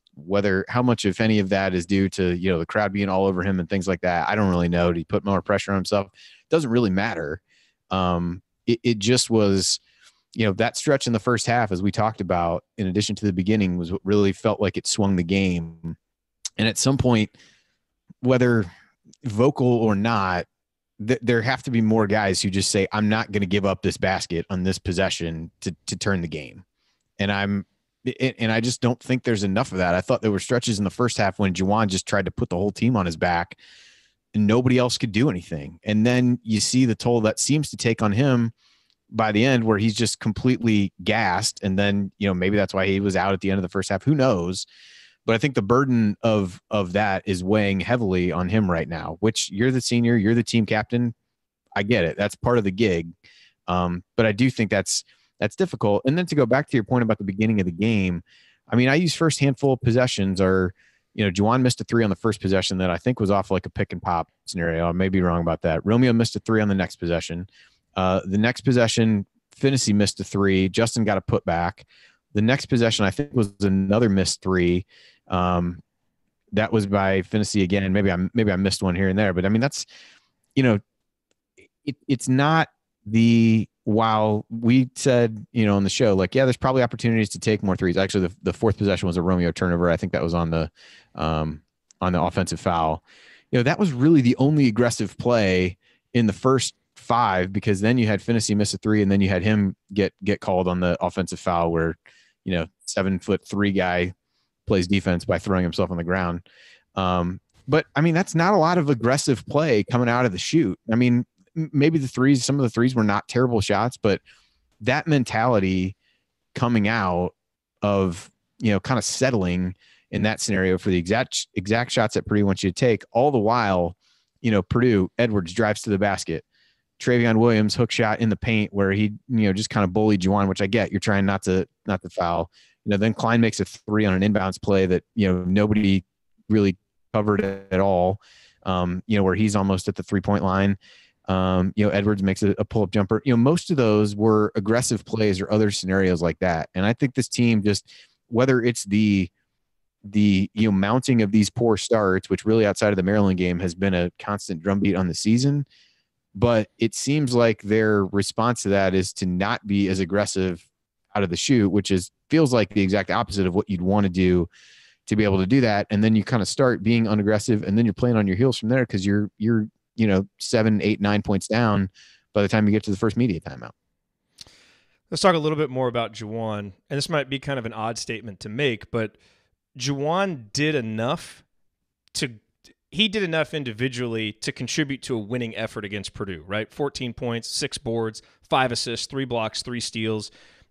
How much, if any of that is due to, the crowd being all over him and things like that, I don't really know. Did he put more pressure on himself? Doesn't really matter. It just was, that stretch in the first half, as we talked about, in addition to the beginning, was what really felt like it swung the game. And at some point, whether vocal or not, there have to be more guys who just say, I'm not going to give up this basket on this possession to turn the game. And I just don't think there's enough of that. I thought there were stretches in the first half when Juwan just tried to put the whole team on his back and nobody else could do anything. And then you see the toll that seems to take on him by the end, where he's just completely gassed. And then, maybe that's why he was out at the end of the first half. Who knows? But I think the burden of that is weighing heavily on him right now, which you're the senior, you're the team captain. I get it. That's part of the gig. But I do think that's difficult. And then to go back to your point about the beginning of the game, I mean, IU's first handful of possessions are, Juwan missed a three on the first possession that I think was off like a pick and pop scenario. I may be wrong about that. Romeo missed a three on the next possession. The next possession, Phinisee missed a three. Justin got a putback. The next possession, I think, was another missed three. That was by Phinisee again. Maybe I missed one here and there, but I mean, that's, it's not while we said, on the show, like, yeah, there's probably opportunities to take more threes. Actually, the fourth possession was a Romeo turnover. I think that was on the offensive foul. that was really the only aggressive play in the first 5, because then you had Phinisee miss a 3, and then you had him get called on the offensive foul where, 7'3" guy plays defense by throwing himself on the ground. But I mean, that's not a lot of aggressive play coming out of the shoot. I mean, maybe some of the threes were not terrible shots, but that mentality coming out of, kind of settling in that scenario for the exact shots that Purdue wants you to take, all the while, Purdue, Edwards drives to the basket. Travion Williams hook shot in the paint where he, just kind of bullied Juwan, which I get. You're trying not to foul. Then Klein makes a 3 on an inbounds play that, nobody really covered at all. Where he's almost at the 3-point line. Edwards makes a pull-up jumper. Most of those were aggressive plays or other scenarios like that. And I think this team just, whether it's the mounting of these poor starts, which really outside of the Maryland game has been a constant drumbeat on the season, but it seems like their response to that is to not be as aggressive out of the chute, which feels like the exact opposite of what you'd want to do to be able to do that. And then you kind of start being unaggressive, and then you're playing on your heels from there because you're 7, 8, 9 points down by the time you get to the first media timeout. Let's talk a little bit more about Juwan. And this might be kind of an odd statement to make, but Juwan did enough individually to contribute to a winning effort against Purdue, right? 14 points, 6 boards, 5 assists, 3 blocks, 3 steals.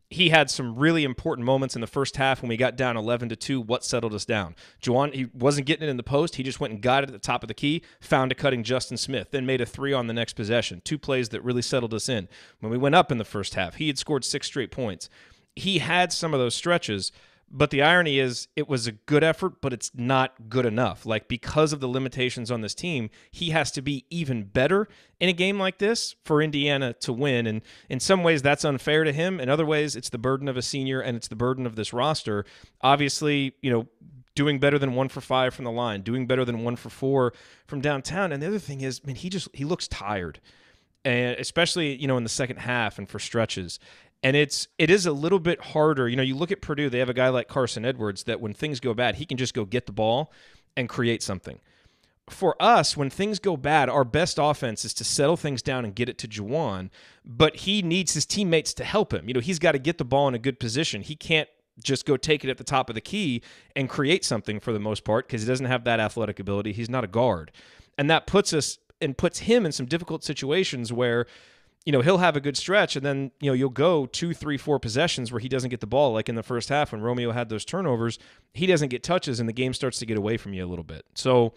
He had some really important moments in the first half when we got down 11-2. What settled us down? Juwan, he wasn't getting it in the post. He just went and got it at the top of the key, found a cutting Justin Smith, then made a 3 on the next possession. 2 plays that really settled us in. When we went up in the first half, he had scored 6 straight points. He had some of those stretches, but the irony is it was a good effort, but it's not good enough. Like, because of the limitations on this team, he has to be even better in a game like this for Indiana to win. And in some ways, that's unfair to him. In other ways, it's the burden of a senior, and it's the burden of this roster. Obviously, doing better than 1 for 5 from the line, doing better than 1 for 4 from downtown. And the other thing is, he looks tired, and especially, in the second half and for stretches. And it is a little bit harder. You look at Purdue, they have a guy like Carson Edwards that when things go bad, he can just go get the ball and create something. For us, when things go bad, our best offense is to settle things down and get it to Juwan, but he needs his teammates to help him. He's got to get the ball in a good position. He can't just go take it at the top of the key and create something for the most part because he doesn't have that athletic ability. He's not a guard. And that puts him in some difficult situations where he'll have a good stretch, and then, you'll go 2, 3, 4 possessions where he doesn't get the ball. Like in the first half when Romeo had those turnovers, he doesn't get touches, and the game starts to get away from you a little bit. So,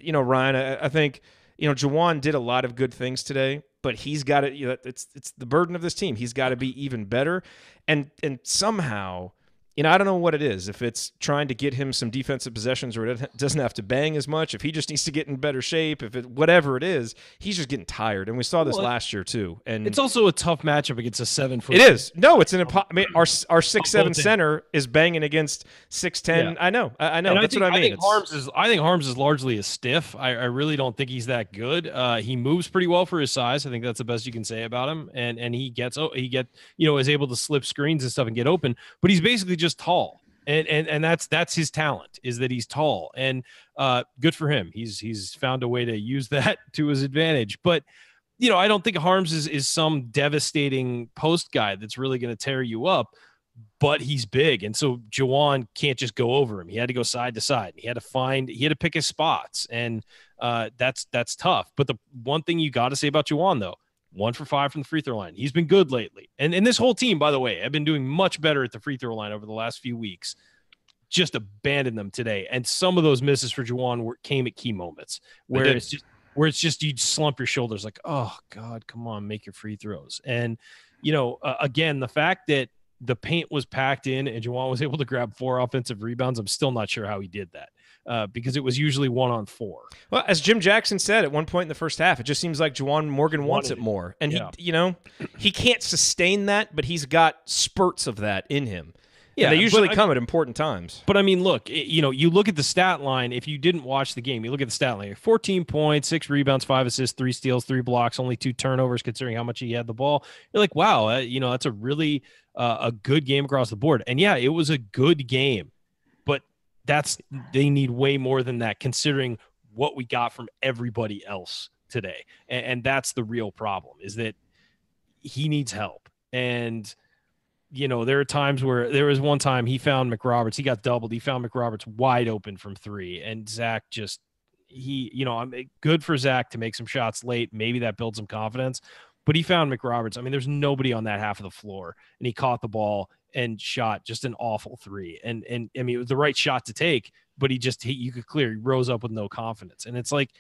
Ryan, I think, Juwan did a lot of good things today, but he's got to, it's the burden of this team. He's got to be even better. And somehow, I don't know what it is. If it's trying to get him some defensive possessions where it doesn't have to bang as much, if he just needs to get in better shape, whatever it is, he's just getting tired. And we saw this last year too. And it's also a tough matchup against a 7-foot. It is. No, it's our 6'7" center is banging against 6'10". Yeah. I know. That's what I mean. I think Harms is largely a stiff. I really don't think he's that good. He moves pretty well for his size. I think that's the best you can say about him. And he is able to slip screens and stuff and get open, but he's basically just tall, and that's his talent, is that he's tall, and good for him. He's found a way to use that to his advantage. But I don't think Harms is some devastating post guy that's really going to tear you up, but he's big, and so Juwan can't just go over him. He had to go side to side. He had to pick his spots, and that's tough. But the one thing you got to say about Juwan, though, 1 for 5 from the free throw line. He's been good lately. And this whole team, by the way, have been doing much better at the free throw line over the last few weeks. Just abandoned them today. And some of those misses for Juwan came at key moments where it's just you slump your shoulders like, oh, God, come on, make your free throws. And, again, the fact that the paint was packed in and Juwan was able to grab 4 offensive rebounds, I'm still not sure how he did that. Because it was usually 1-on-4. Well, as Jim Jackson said at one point in the first half, it just seems like Juwan Morgan wants it more. And he can't sustain that, but he's got spurts of that in him. Yeah, and they usually come at important times. But I mean, look, you look at the stat line. If you didn't watch the game, you look at the stat line: 14 points, 6 rebounds, 5 assists, 3 steals, 3 blocks, only 2 turnovers. Considering how much he had the ball, you're like, wow, that's a really a good game across the board. And yeah, it was a good game. They need way more than that, considering what we got from everybody else today. And that's the real problem, is that he needs help. And, there are times where there was one time he found McRoberts, he got doubled. He found McRoberts wide open from three. And Zach just, I'm good for Zach to make some shots late. Maybe that builds some confidence, but he found McRoberts. I mean, there's nobody on that half of the floor, and he caught the ball and shot just an awful three. And I mean, it was the right shot to take, but you could clear, he rose up with no confidence. And it's like,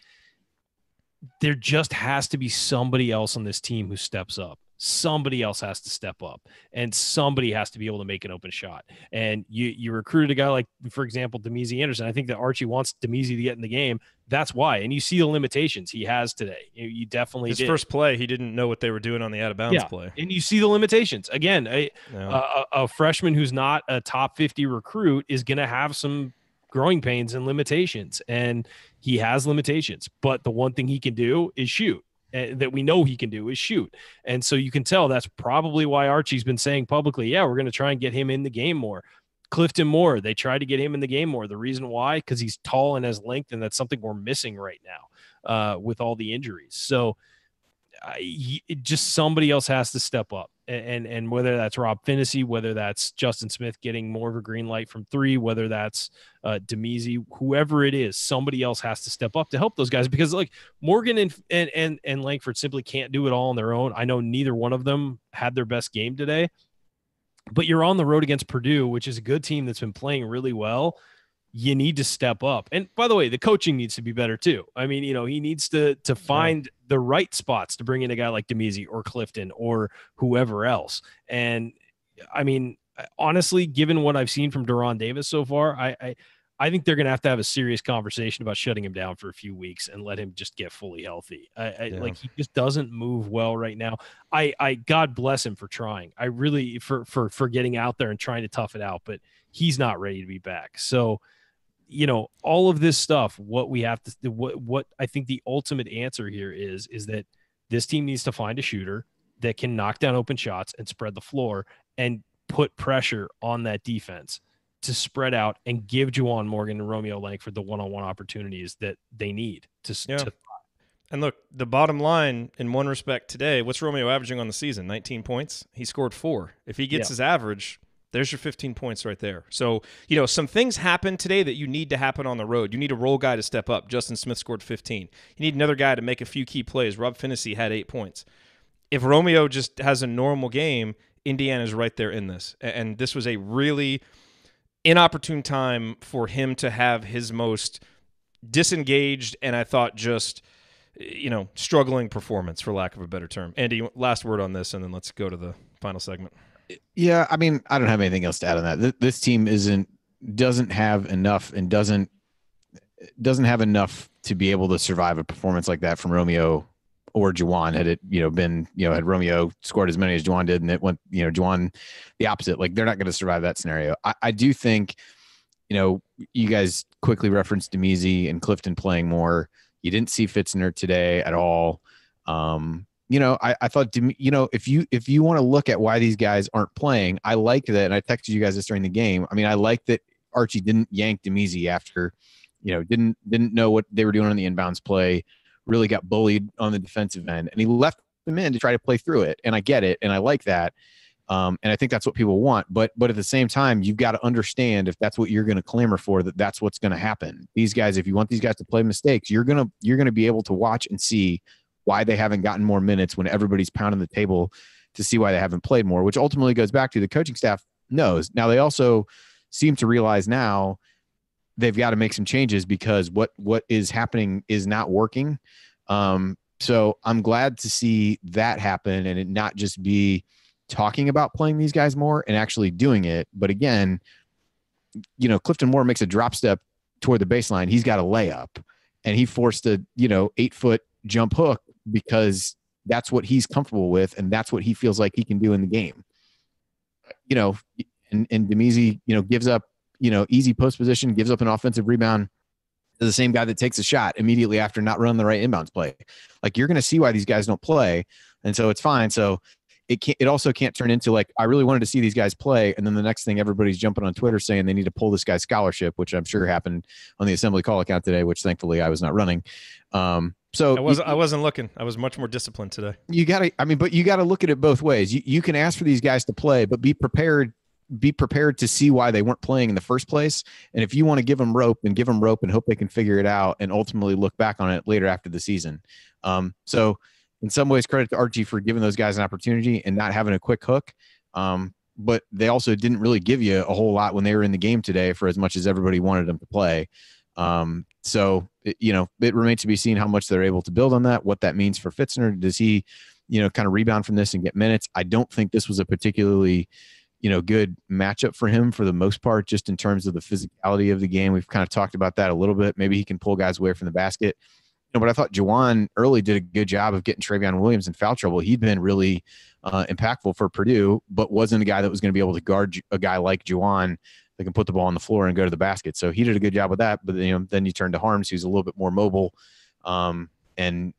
there just has to be somebody else on this team who steps up. Somebody else has to step up, and somebody has to be able to make an open shot. And you recruited a guy like, for example, Demezy Anderson. I think that Archie wants Demezy to get in the game. That's why. And you see the limitations he has today. You definitely his did. First play, he didn't know what they were doing on the out of bounds play. And you see the limitations. Again, a freshman who's not a top 50 recruit is going to have some growing pains and limitations, and he has limitations. But the one thing he can do is shoot. That we know he can do is shoot. And so you can tell that's probably why Archie's been saying publicly, we're going to try and get him in the game more. Clifton Moore, they tried to get him in the game more. The reason why, because he's tall and has length, and that's something we're missing right now with all the injuries. So just somebody else has to step up. And whether that's Rob Phinisee, whether that's Justin Smith getting more of a green light from three, whether that's Demezy, whoever it is, somebody else has to step up to help those guys, because like Morgan and Langford simply can't do it all on their own. I know neither one of them had their best game today, but you're on the road against Purdue, which is a good team that's been playing really well. You need to step up. And by the way, the coaching needs to be better too. I mean, he needs to find the right spots to bring in a guy like Demezy or Clifton or whoever else. And I mean, honestly, given what I've seen from Deron Davis so far, I think they're going to have a serious conversation about shutting him down for a few weeks and let him just get fully healthy. Like, he just doesn't move well right now. God bless him for trying. I really, for getting out there and trying to tough it out, but he's not ready to be back. So, all of this stuff, what we have to, what I think the ultimate answer here is that this team needs to find a shooter that can knock down open shots and spread the floor and put pressure on that defense to spread out and give Juwan Morgan and Romeo Langford the one-on-one opportunities that they need to. And look, the bottom line in one respect today, what's Romeo averaging on the season? 19 points. He scored 4. If he gets his average, there's your 15 points right there. So, some things happen today that you need to happen on the road. You need a role guy to step up. Justin Smith scored 15. You need another guy to make a few key plays. Rob Phinisee had 8 points. If Romeo just has a normal game, Indiana's right there in this. And this was a really inopportune time for him to have his most disengaged and I thought just, struggling performance, for lack of a better term. Andy, last word on this, and then let's go to the final segment. Yeah, I mean, I don't have anything else to add on that. This team doesn't have enough and doesn't have enough to be able to survive a performance like that from Romeo or Juwan. Had it, had Romeo scored as many as Juwan did, and it went, Juwan the opposite. Like, they're not going to survive that scenario. I do think, you guys quickly referenced Demezy and Clifton playing more. You didn't see Fitzner today at all. I thought, if you want to look at why these guys aren't playing, I like that. And I texted you guys this during the game. I mean, I like that Archie didn't yank Demezy after, didn't know what they were doing on the inbounds play, really got bullied on the defensive end, and he left them in to try to play through it. And I get it. And I like that. And I think that's what people want. But at the same time, you've got to understand, if that's what you're going to clamor for, that's what's going to happen. These guys, if you want these guys to play mistakes, you're going to be able to watch and see why they haven't gotten more minutes when everybody's pounding the table to see why they haven't played more, which ultimately goes back to the coaching staff knows. Now, they also seem to realize now they've got to make some changes because what is happening is not working. So I'm glad to see that happen and it not just be talking about playing these guys more and actually doing it. But again, Clifton Moore makes a drop step toward the baseline. He's got a layup and he forced a, 8-foot jump hook because that's what he's comfortable with. And that's what he feels like he can do in the game, and Demezy, gives up, easy post position, gives up an offensive rebound to the same guy that takes a shot immediately after not running the right inbounds play. Like, you're going to see why these guys don't play. And so it's fine. So it also can't turn into like, I really wanted to see these guys play, and then the next thing everybody's jumping on Twitter saying they need to pull this guy's scholarship, which I'm sure happened on the Assembly Call account today, which thankfully I was not running. So I wasn't looking. I was much more disciplined today. You gotta look at it both ways. You can ask for these guys to play, but be prepared to see why they weren't playing in the first place. And if you want to give them rope and hope they can figure it out and ultimately look back on it later after the season. So in some ways, credit to Archie for giving those guys an opportunity and not having a quick hook. But they also didn't really give you a whole lot when they were in the game today for as much as everybody wanted them to play. So it remains to be seen how much they're able to build on that, what that means for Fitzner. Does he, kind of rebound from this and get minutes? I don't think this was a particularly, good matchup for him for the most part, just in terms of the physicality of the game. We've kind of talked about that a little bit. Maybe he can pull guys away from the basket. But I thought Juwan early did a good job of getting Travion Williams in foul trouble. He'd been really impactful for Purdue, but wasn't a guy that was going to be able to guard a guy like Juwan that can put the ball on the floor and go to the basket. So he did a good job with that. But then you turn to Harms, who's a little bit more mobile, and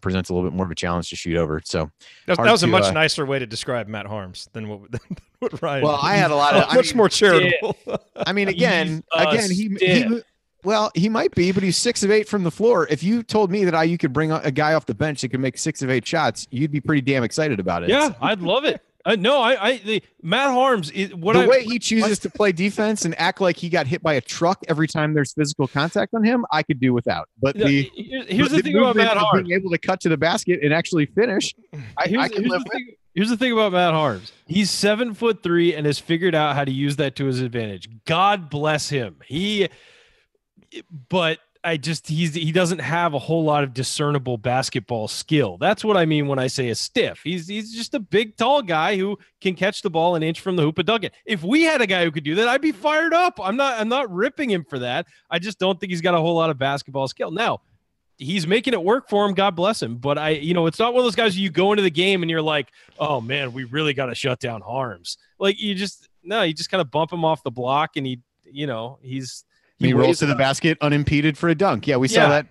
presents a little bit more of a challenge to shoot over. So that was a much nicer way to describe Matt Harms than what Ryan. Well, I had a lot of much more charitable. I mean, again, he might be, but he's 6 of 8 from the floor. If you told me that IU could bring a guy off the bench that could make 6 of 8 shots, you'd be pretty damn excited about it. Yeah, I'd love it. Matt Harms is the way he chooses to play defense and act like he got hit by a truck every time there's physical contact on him. I could do without. But here's the thing about Matt Harms: being able to cut to the basket and actually finish. Here's the thing about Matt Harms: he's 7'3" and has figured out how to use that to his advantage. God bless him. He doesn't have a whole lot of discernible basketball skill. That's what I mean when I say a stiff. He's just a big, tall guy who can catch the ball an inch from the hoop and dunk it. If we had a guy who could do that, I'd be fired up. I'm not ripping him for that. I just don't think he's got a whole lot of basketball skill. Now, he's making it work for him. God bless him. But it's not one of those guys you go into the game and you're like, oh man, we really got to shut down Harms. Like you just kind of bump him off the block and he rolls to the basket unimpeded for a dunk. Yeah, we saw that.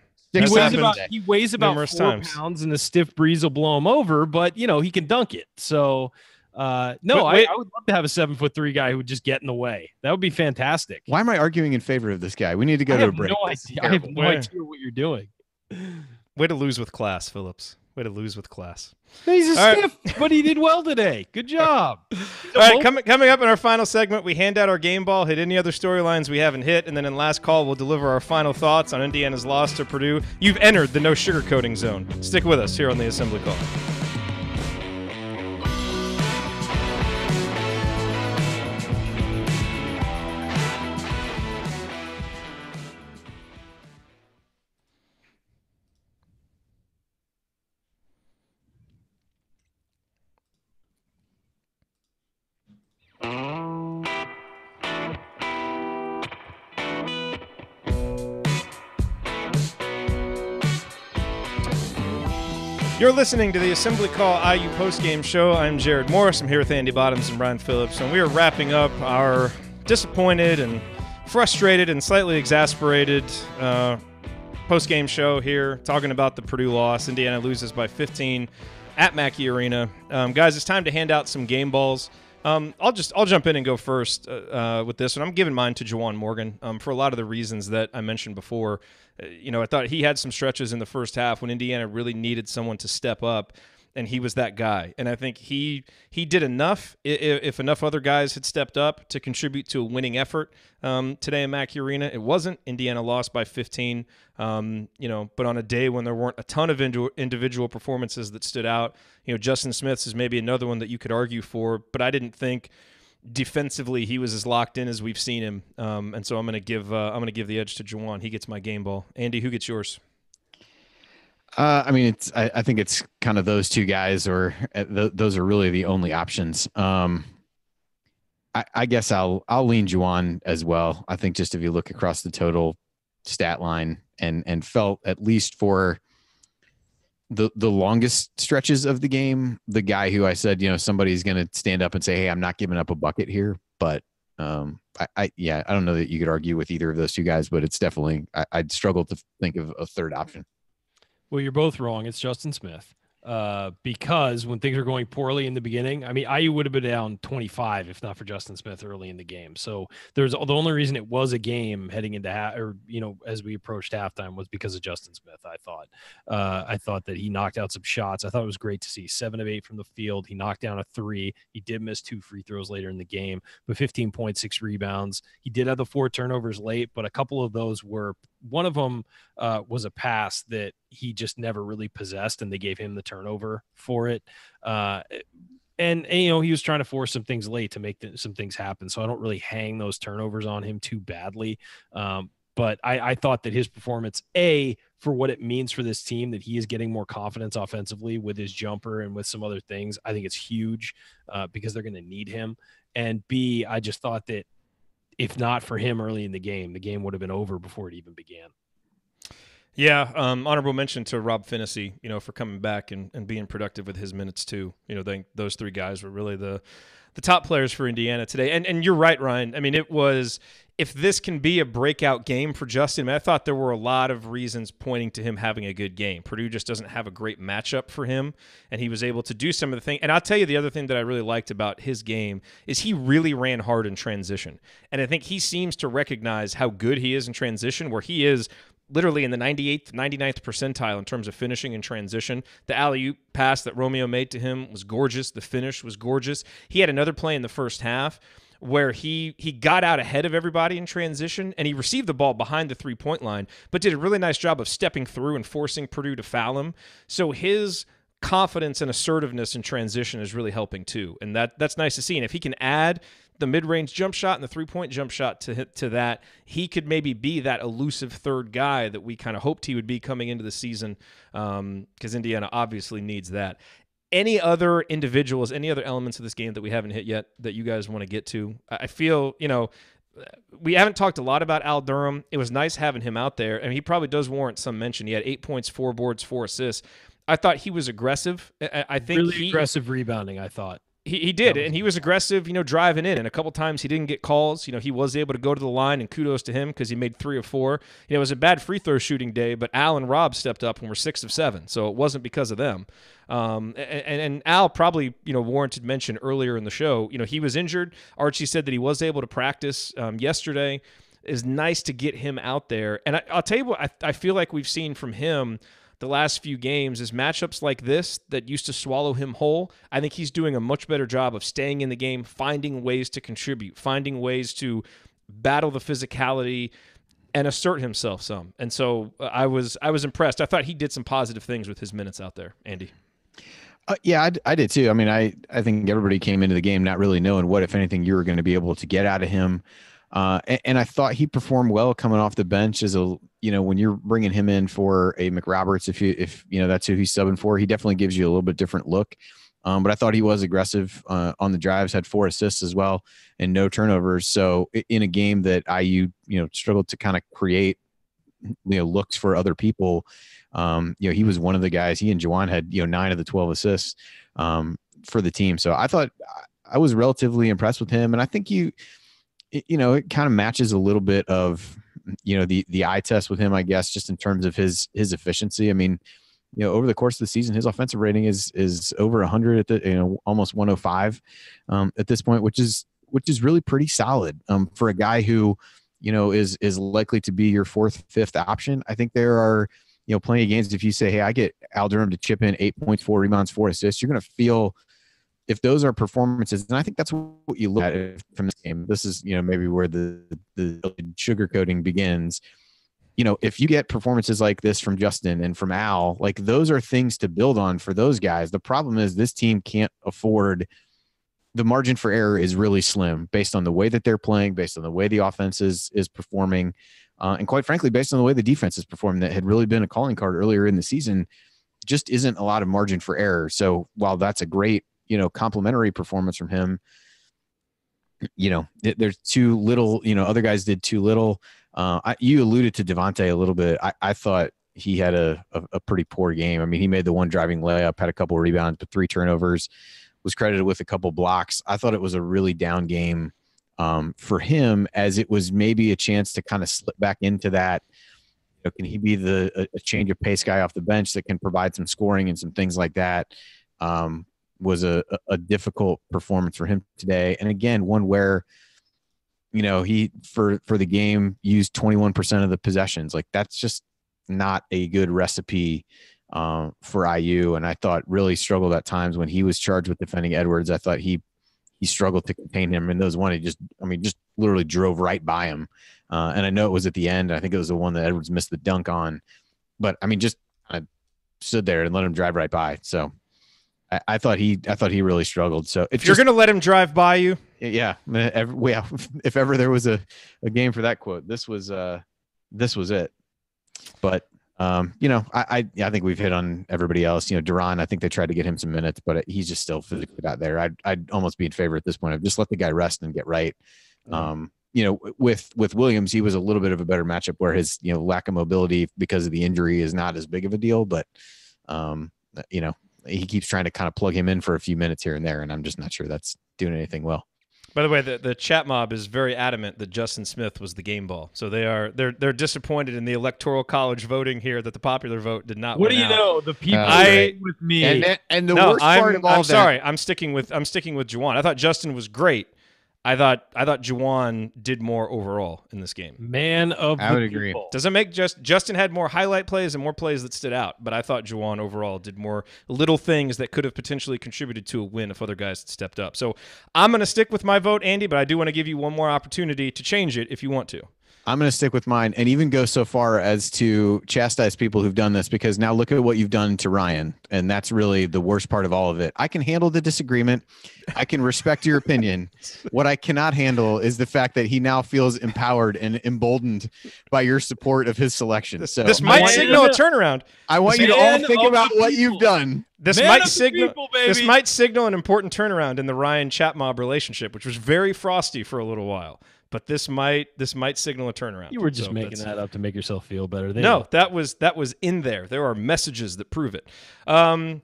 He weighs about 4 pounds, and the stiff breeze will blow him over, but he can dunk it. So, I would love to have a 7'3" guy who would just get in the way. That would be fantastic. Why am I arguing in favor of this guy? We need to go to a break. I have no idea what you're doing. Way to lose with class, Phillips. Way to lose with class. He's a stiff, but he did well today. Good job. All right, coming up in our final segment, we hand out our game ball, hit any other storylines we haven't hit, and then in last call, we'll deliver our final thoughts on Indiana's loss to Purdue. You've entered the no sugarcoating zone. Stick with us here on the Assembly Call. You're listening to the Assembly Call IU Postgame Show. I'm Jerod Morris. I'm here with Andy Bottoms and Brian Phillips, and we are wrapping up our disappointed and frustrated and slightly exasperated postgame show here, talking about the Purdue loss. Indiana loses by 15 at Mackey Arena. Guys, it's time to hand out some game balls. I'll jump in and go first with this one. I'm giving mine to Juwan Morgan for a lot of the reasons that I mentioned before. I thought he had some stretches in the first half when Indiana really needed someone to step up, and he was that guy. And I think he did enough, if enough other guys had stepped up, to contribute to a winning effort today in Mackey Arena. It wasn't. Indiana lost by 15, but on a day when there weren't a ton of individual performances that stood out. Justin Smith's is maybe another one that you could argue for, but I didn't think defensively he was as locked in as we've seen him. And so I'm going to give the edge to Juwan. He gets my game ball. Andy, who gets yours? I think it's kind of those two guys, or those are really the only options. I guess I'll lean Juwan as well. I think just if you look across the total stat line and felt, at least for the longest stretches of the game, the guy who I said, somebody's going to stand up and say, hey, I'm not giving up a bucket here. But I don't know that you could argue with either of those two guys, but it's definitely, I'd struggle to think of a third option. Well, you're both wrong. It's Justin Smith. because when things are going poorly in the beginning, I mean, IU would have been down 25 if not for Justin Smith early in the game. So the only reason it was a game heading into as we approached halftime was because of Justin Smith. I thought that he knocked out some shots. I thought it was great to see 7 of 8 from the field. He knocked down a 3. He did miss 2 free throws later in the game, but 15.6 rebounds. He did have the 4 turnovers late, but a couple of those were, one of them was a pass that he just never really possessed, and they gave him the turnover for it. And he was trying to force some things late to make some things happen. So I don't really hang those turnovers on him too badly. But I thought that his performance, for what it means for this team, that he is getting more confidence offensively with his jumper and with some other things, I think it's huge because they're going to need him. And B, I just thought that if not for him early in the game would have been over before it even began. Yeah, honorable mention to Rob Phinisee, for coming back and being productive with his minutes too. Those 3 guys were really the top players for Indiana today. And you're right, Ryan. I mean, it was, if this can be a breakout game for Justin, I thought there were a lot of reasons pointing to him having a good game. Purdue just doesn't have a great matchup for him, and he was able to do some of the things. And I'll tell you the other thing that I really liked about his game is he really ran hard in transition. And I think he seems to recognize how good he is in transition, where he is literally in the 98th, 99th percentile in terms of finishing in transition. The alley-oop pass that Romeo made to him was gorgeous. The finish was gorgeous. He had another play in the first half where he got out ahead of everybody in transition, and he received the ball behind the three-point line, but did a really nice job of stepping through and forcing Purdue to foul him. So his confidence and assertiveness in transition is really helping too, and that's nice to see. And if he can add the mid-range jump shot and the three-point jump shot to that, he could maybe be that elusive third guy that we kind of hoped he would be coming into the season, because Indiana obviously needs that. Any other individuals, any other elements of this game that we haven't hit yet that you guys want to get to? I feel, we haven't talked a lot about Al Durham. It was nice having him out there, and he probably does warrant some mention. He had 8 points, 4 boards, 4 assists. I thought he was aggressive. I think really aggressive rebounding, I thought. He did, and he was aggressive, driving in. And a couple times he didn't get calls. He was able to go to the line, and kudos to him because he made 3 of 4. It was a bad free throw shooting day, but Al and Rob stepped up and were 6 of 7, so it wasn't because of them. And Al probably, warranted mention earlier in the show. He was injured. Archie said that he was able to practice yesterday. It's nice to get him out there. And I'll tell you what I feel like we've seen from him the last few games is matchups like this that used to swallow him whole. I think he's doing a much better job of staying in the game, finding ways to contribute, finding ways to battle the physicality and assert himself some. And so I was impressed. I thought he did some positive things with his minutes out there, Andy. Yeah, I did too. I mean, I think everybody came into the game not really knowing what, if anything, you were going to be able to get out of him. And I thought he performed well coming off the bench as when you're bringing him in for a McRoberts, if that's who he's subbing for, he definitely gives you a little bit different look. But I thought he was aggressive on the drives, had 4 assists as well, and no turnovers. So in a game that IU, struggled to kind of create, looks for other people, he was one of the guys. He and Juwan had, 9 of the 12 assists for the team. So I thought I was relatively impressed with him. And I think it kind of matches a little bit of, the eye test with him, I guess, just in terms of his efficiency. I mean, over the course of the season, his offensive rating is over 100 at the, almost 105 at this point, which is really pretty solid for a guy who, is likely to be your 4th, 5th option. I think there are, plenty of games. If you say, hey, I get Al Durham to chip in 8 points, 4 rebounds, 4 assists, you're going to feel, if those are performances, and I think that's what you look at from this game. This is, maybe where the sugarcoating begins. If you get performances like this from Justin and from Al, like those are things to build on for those guys. The problem is this team can't afford, the margin for error is really slim based on the way that they're playing, based on the way the offense is performing, and quite frankly, based on the way the defense is performing. That had really been a calling card earlier in the season. Just isn't a lot of margin for error. So while that's a great, complimentary performance from him, there's too little, other guys did too little. You alluded to Devontae a little bit. I thought he had a pretty poor game. I mean, he made the one driving layup, had a couple of rebounds, but 3 turnovers, was credited with a couple blocks. I thought it was a really down game for him, as it was maybe a chance to kind of slip back into that, can he be a change of pace guy off the bench that can provide some scoring and some things like that? Was a difficult performance for him today. And again, one where, he for the game used 21% of the possessions. Like, that's just not a good recipe for IU. And I thought really struggled at times when he was charged with defending Edwards. I thought he struggled to contain him. And those one, he just literally drove right by him. And I know it was at the end. I think it was the one that Edwards missed the dunk on, but just kind of stood there and let him drive right by. So I thought he really struggled. So if you're going to let him drive by you, yeah, if ever there was a game for that quote, this was it. But I think we've hit on everybody else. Duran, I think they tried to get him some minutes, but he's just still physically not there. I'd almost be in favor at this point of just let the guy rest and get right. With Williams, he was a little bit of a better matchup where his lack of mobility because of the injury is not as big of a deal, but he keeps trying to kind of plug him in for a few minutes here and there, and I'm just not sure that's doing anything well. By the way, the chat mob is very adamant that Justin Smith was the game ball. So they're disappointed in the electoral college voting here that the popular vote did not. What win do you out. know? The people agree with me. And the worst part of all I'm that. Sorry, I'm sticking with Juwan. I thought Justin was great. I thought Juwan did more overall in this game. Man of I the would agree. people. Doesn't make Justin had more highlight plays and more plays that stood out, but I thought Juwan overall did more little things that could have potentially contributed to a win if other guys had stepped up. So I'm going to stick with my vote, Andy, but I do want to give you one more opportunity to change it if you want to. I'm going to stick with mine and even go so far as to chastise people who've done this, because now look at what you've done to Ryan. And that's really the worst part of all of it. I can handle the disagreement. I can respect your opinion. What I cannot handle is the fact that he now feels empowered and emboldened by your support of his selection. This might signal a turnaround. I want you to all think about what you've done. This might signal an important turnaround in the Ryan Chatmob relationship, which was very frosty for a little while. But this might signal a turnaund. You were just making that up to make yourself feel better. No, that was in there. There are messages that prove it. Can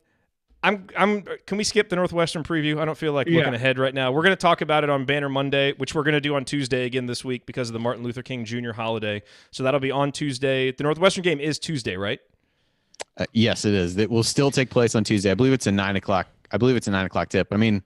we skip the Northwestern preview? I don't feel like looking ahead right now. We're going to talk about it on Banner Monday, which we're going to do on Tuesday again this week because of the Martin Luther King Jr. holiday. So that'll be on Tuesday. The Northwestern game is Tuesday, right? Yes, it is. It will still take place on Tuesday. I believe it's a 9 o'clock. Tip. I mean,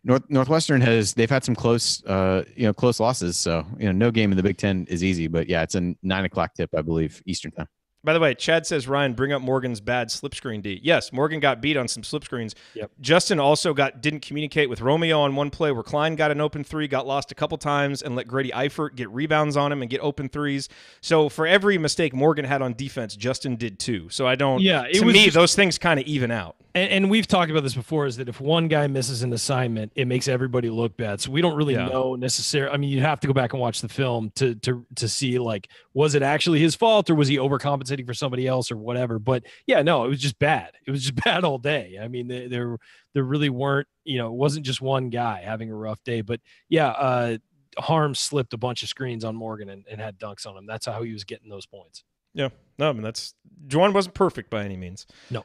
Northwestern they've had some close losses. So, no game in the Big Ten is easy, but yeah, it's a 9 o'clock tip, I believe, Eastern time. By the way, Chad says, Ryan, bring up Morgan's bad slip screen D. Yes, Morgan got beat on some slip screens. Yep. Justin also didn't communicate with Romeo on one play where Klein got an open three, got lost a couple times, and let Grady Eifert get rebounds on him and get open threes. So for every mistake Morgan had on defense, Justin did too. So I don't. Yeah, to me, those things kind of even out. And we've talked about this before, is that if one guy misses an assignment, it makes everybody look bad. So we don't really know necessarily. I mean, you have to go back and watch the film to see, like, was it actually his fault or was he overcompensating for somebody else or whatever? But yeah, no, it was just bad. It was just bad all day. I mean, there really weren't, it wasn't just one guy having a rough day. But yeah, Harm slipped a bunch of screens on Morgan and had dunks on him. That's how he was getting those points. Yeah. No, I mean, Juwan wasn't perfect by any means. No.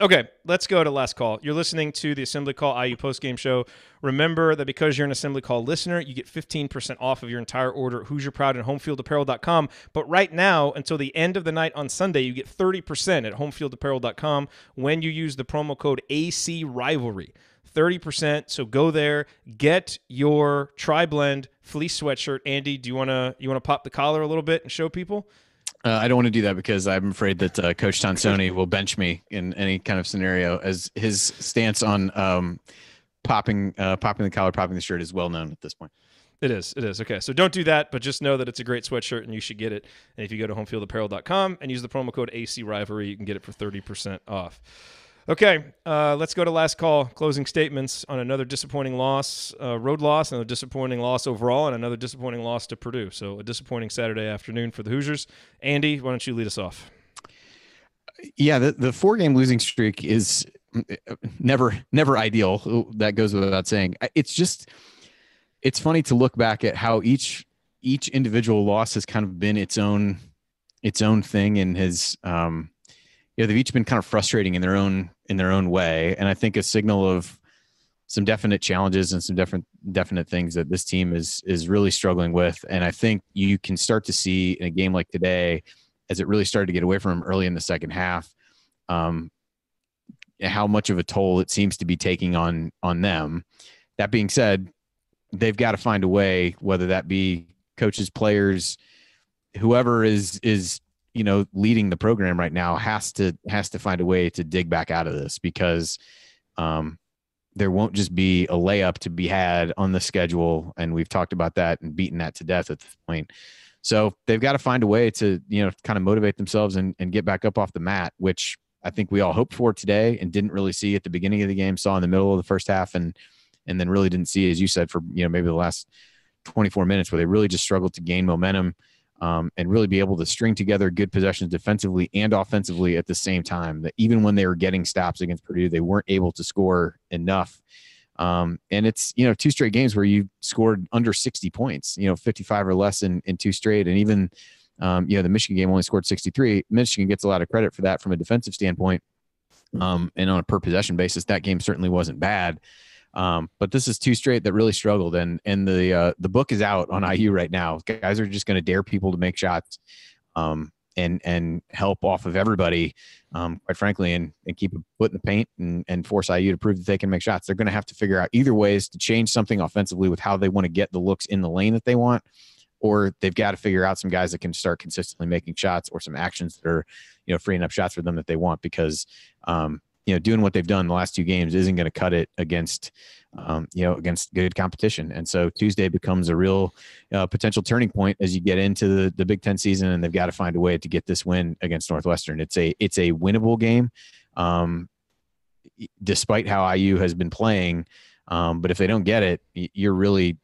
Okay, let's go to last call. You're listening to the Assembly Call IU postgame show. Remember that because you're an Assembly Call listener, you get 15% off of your entire order at HoosierProud and HomefieldApparel.com. But right now, until the end of the night on Sunday, you get 30% at HomefieldApparel.com when you use the promo code AC Rivalry. 30%. So go there, get your Tri-Blend fleece sweatshirt. Andy, do you want to pop the collar a little bit and show people? I don't want to do that because I'm afraid that Coach Tonsoni will bench me in any kind of scenario, as his stance on popping the collar, popping the shirt is well known at this point. It is. Okay, so don't do that, but just know that it's a great sweatshirt and you should get it. And if you go to homefieldapparel.com and use the promo code AC Rivalry, you can get it for 30% off. Okay, let's go to last call. Closing statements on another disappointing loss, road loss, another disappointing loss overall, and another disappointing loss to Purdue. So a disappointing Saturday afternoon for the Hoosiers. Andy, why don't you lead us off? Yeah, the 4-game losing streak is never ideal. That goes without saying. It's funny to look back at how each individual loss has kind of been its own thing, and has they've each been kind of frustrating in their own way. And I think a signal of some definite challenges and some definite things that this team is really struggling with. And I think you can start to see in a game like today as it really started to get away from them early in the second half, how much of a toll it seems to be taking on them. That being said, they've got to find a way, whether that be coaches, players, whoever is leading the program right now has to find a way to dig back out of this, because there won't just be a layup to be had on the schedule. And we've talked about that and beaten that to death at this point. So they've got to find a way to, kind of motivate themselves and get back up off the mat, which I think we all hoped for today and didn't really see at the beginning of the game, saw in the middle of the first half, and then really didn't see, as you said, for, maybe the last 24 minutes, where they really just struggled to gain momentum and really be able to string together good possessions defensively and offensively at the same time. That even when they were getting stops against Purdue, they weren't able to score enough. And it's, 2 straight games where you scored under 60 points, 55 or less in 2 straight. And even, the Michigan game only scored 63. Michigan gets a lot of credit for that from a defensive standpoint. And on a per possession basis, that game certainly wasn't bad. But this is 2 straight that really struggled, and the book is out on IU right now. Guys are just going to dare people to make shots, and help off of everybody, quite frankly, and keep a foot in the paint and force IU to prove that they can make shots. They're going to have to figure out either ways to change something offensively with how they want to get the looks in the lane that they want, or they've got to figure out some guys that can start consistently making shots, or some actions that are, freeing up shots for them that they want, because doing what they've done the last 2 games isn't going to cut it against good competition. And so Tuesday becomes a real potential turning point as you get into the Big Ten season, and they've got to find a way to get this win against Northwestern. It's a winnable game, despite how IU has been playing. But if they don't get it, you're really,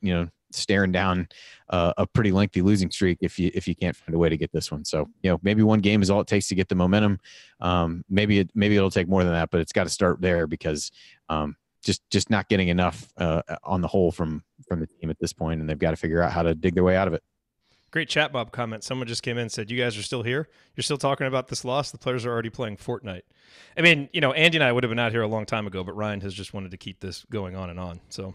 staring down a pretty lengthy losing streak if you can't find a way to get this one. So, maybe 1 game is all it takes to get the momentum. Maybe it'll take more than that, but it's got to start there, because just not getting enough on the whole from the team at this point, and they've got to figure out how to dig their way out of it. Great chat Bob comment. Someone just came in and said, "You guys are still here? You're still talking about this loss? The players are already playing Fortnite." I mean, Andy and I would have been out here a long time ago, but Ryan has just wanted to keep this going on and on. So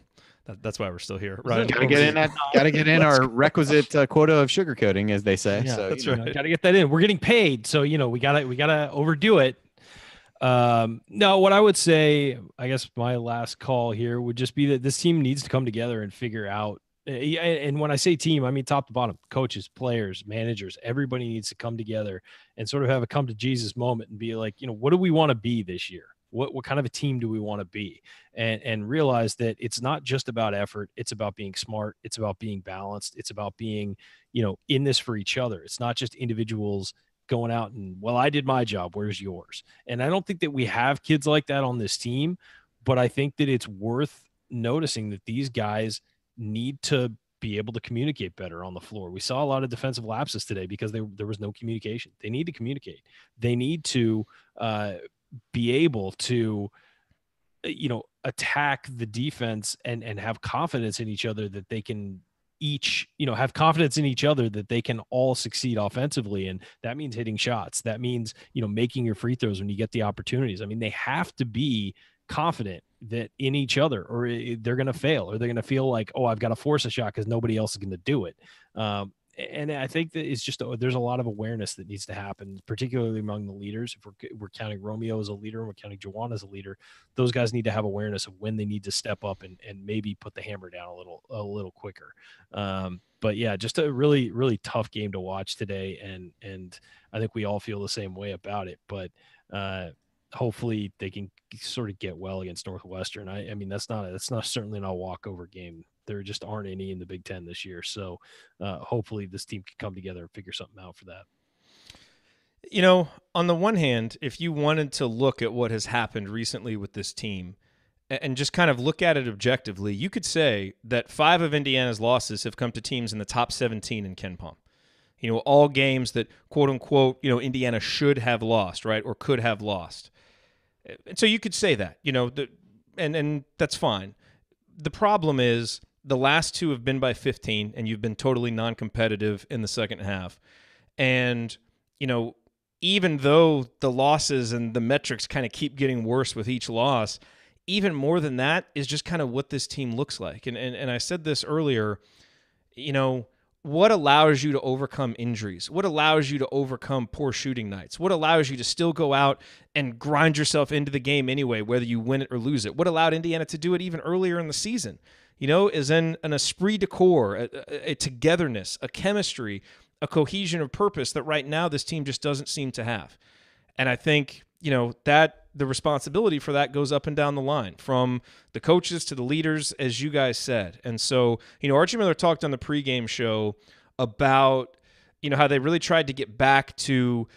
that's why we're still here. Ryan, gotta get in our requisite quota of sugarcoating, as they say. Yeah, so that's right. Got to get that in. We're getting paid, so we gotta overdo it. No, what I would say, I guess my last call here would just be that this team needs to come together and figure out. And when I say team, I mean top to bottom, coaches, players, managers, everybody needs to come together and sort of have a come to Jesus moment and be like, what do we want to be this year? What kind of a team do we want to be? And realize that it's not just about effort. It's about being smart. It's about being balanced. It's about being, in this for each other. It's not just individuals going out and, well, I did my job, where's yours? And I don't think that we have kids like that on this team, but I think that it's worth noticing that these guys need to be able to communicate better on the floor. We saw a lot of defensive lapses today because there was no communication. They need to communicate. They need to be able to, attack the defense and have confidence in each other that they can each, have confidence in each other that they can all succeed offensively. And that means hitting shots. That means, making your free throws when you get the opportunities. I mean, they have to be confident that in each other, or they're going to fail, or they're going to feel like, oh, I've got to force a shot because nobody else is going to do it. And I think that it's just, there's a lot of awareness that needs to happen, particularly among the leaders. If we're counting Romeo as a leader and we're counting Juwan as a leader, those guys need to have awareness of when they need to step up and maybe put the hammer down a little quicker. But yeah, just a really, really tough game to watch today. And I think we all feel the same way about it, but hopefully they can sort of get well against Northwestern. I mean, that's not certainly not a walkover game. There just aren't any in the Big Ten this year. So hopefully this team can come together and figure something out for that. On the one hand, if you wanted to look at what has happened recently with this team and just kind of look at it objectively, you could say that 5 of Indiana's losses have come to teams in the top 17 in KenPom. All games that, quote unquote, Indiana should have lost, right, or could have lost. And so you could say that, and that's fine. The problem is the last 2 have been by 15, and you've been totally non-competitive in the second half. And, even though the losses and the metrics kind of keep getting worse with each loss, even more than that is just kind of what this team looks like. And I said this earlier, what allows you to overcome injuries? What allows you to overcome poor shooting nights? What allows you to still go out and grind yourself into the game anyway, whether you win it or lose it? What allowed Indiana to do it even earlier in the season? Is in an esprit de corps, a togetherness, a chemistry, a cohesion of purpose that right now this team just doesn't seem to have. And I think, that the responsibility for that goes up and down the line, from the coaches to the leaders, as you guys said. And so, Archie Miller talked on the pregame show about, how they really tried to get back to,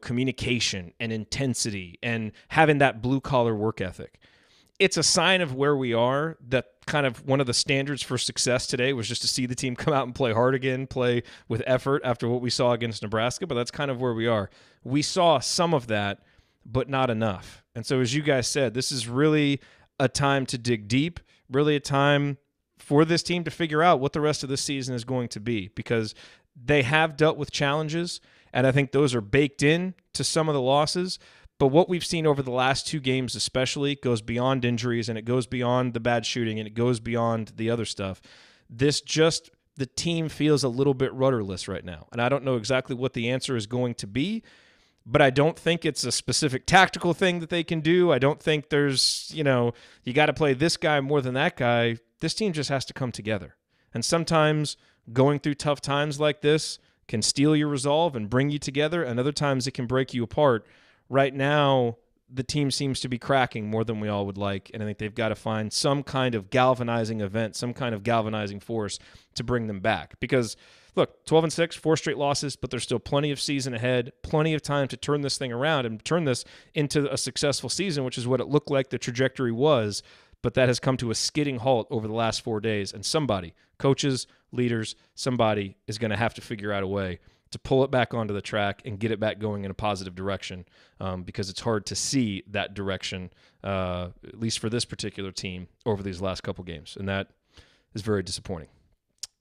communication and intensity and having that blue-collar work ethic. It's a sign of where we are that kind of one of the standards for success today was just to see the team come out and play hard again, play with effort after what we saw against Nebraska, but that's kind of where we are. We saw some of that, but not enough. And so as you guys said, this is really a time to dig deep, really a time for this team to figure out what the rest of the season is going to be, because they have dealt with challenges, and I think those are baked in to some of the losses. But what we've seen over the last 2 games especially goes beyond injuries, and it goes beyond the bad shooting, and it goes beyond the other stuff. The team feels a little bit rudderless right now. And I don't know exactly what the answer is going to be, but I don't think it's a specific tactical thing that they can do. I don't think there's, you got to play this guy more than that guy. This team just has to come together. And sometimes going through tough times like this can steal your resolve and bring you together, and other times it can break you apart. Right now, the team seems to be cracking more than we all would like, and I think they've got to find some kind of galvanizing event, some kind of galvanizing force to bring them back. Because, look, 12-6, 4 straight losses, but there's still plenty of season ahead, plenty of time to turn this thing around and turn this into a successful season, which is what it looked like the trajectory was, but that has come to a skidding halt over the last 4 days, and somebody, coaches, leaders, somebody is going to have to figure out a way to pull it back onto the track and get it back going in a positive direction, because it's hard to see that direction, at least for this particular team, over these last couple games, and that is very disappointing.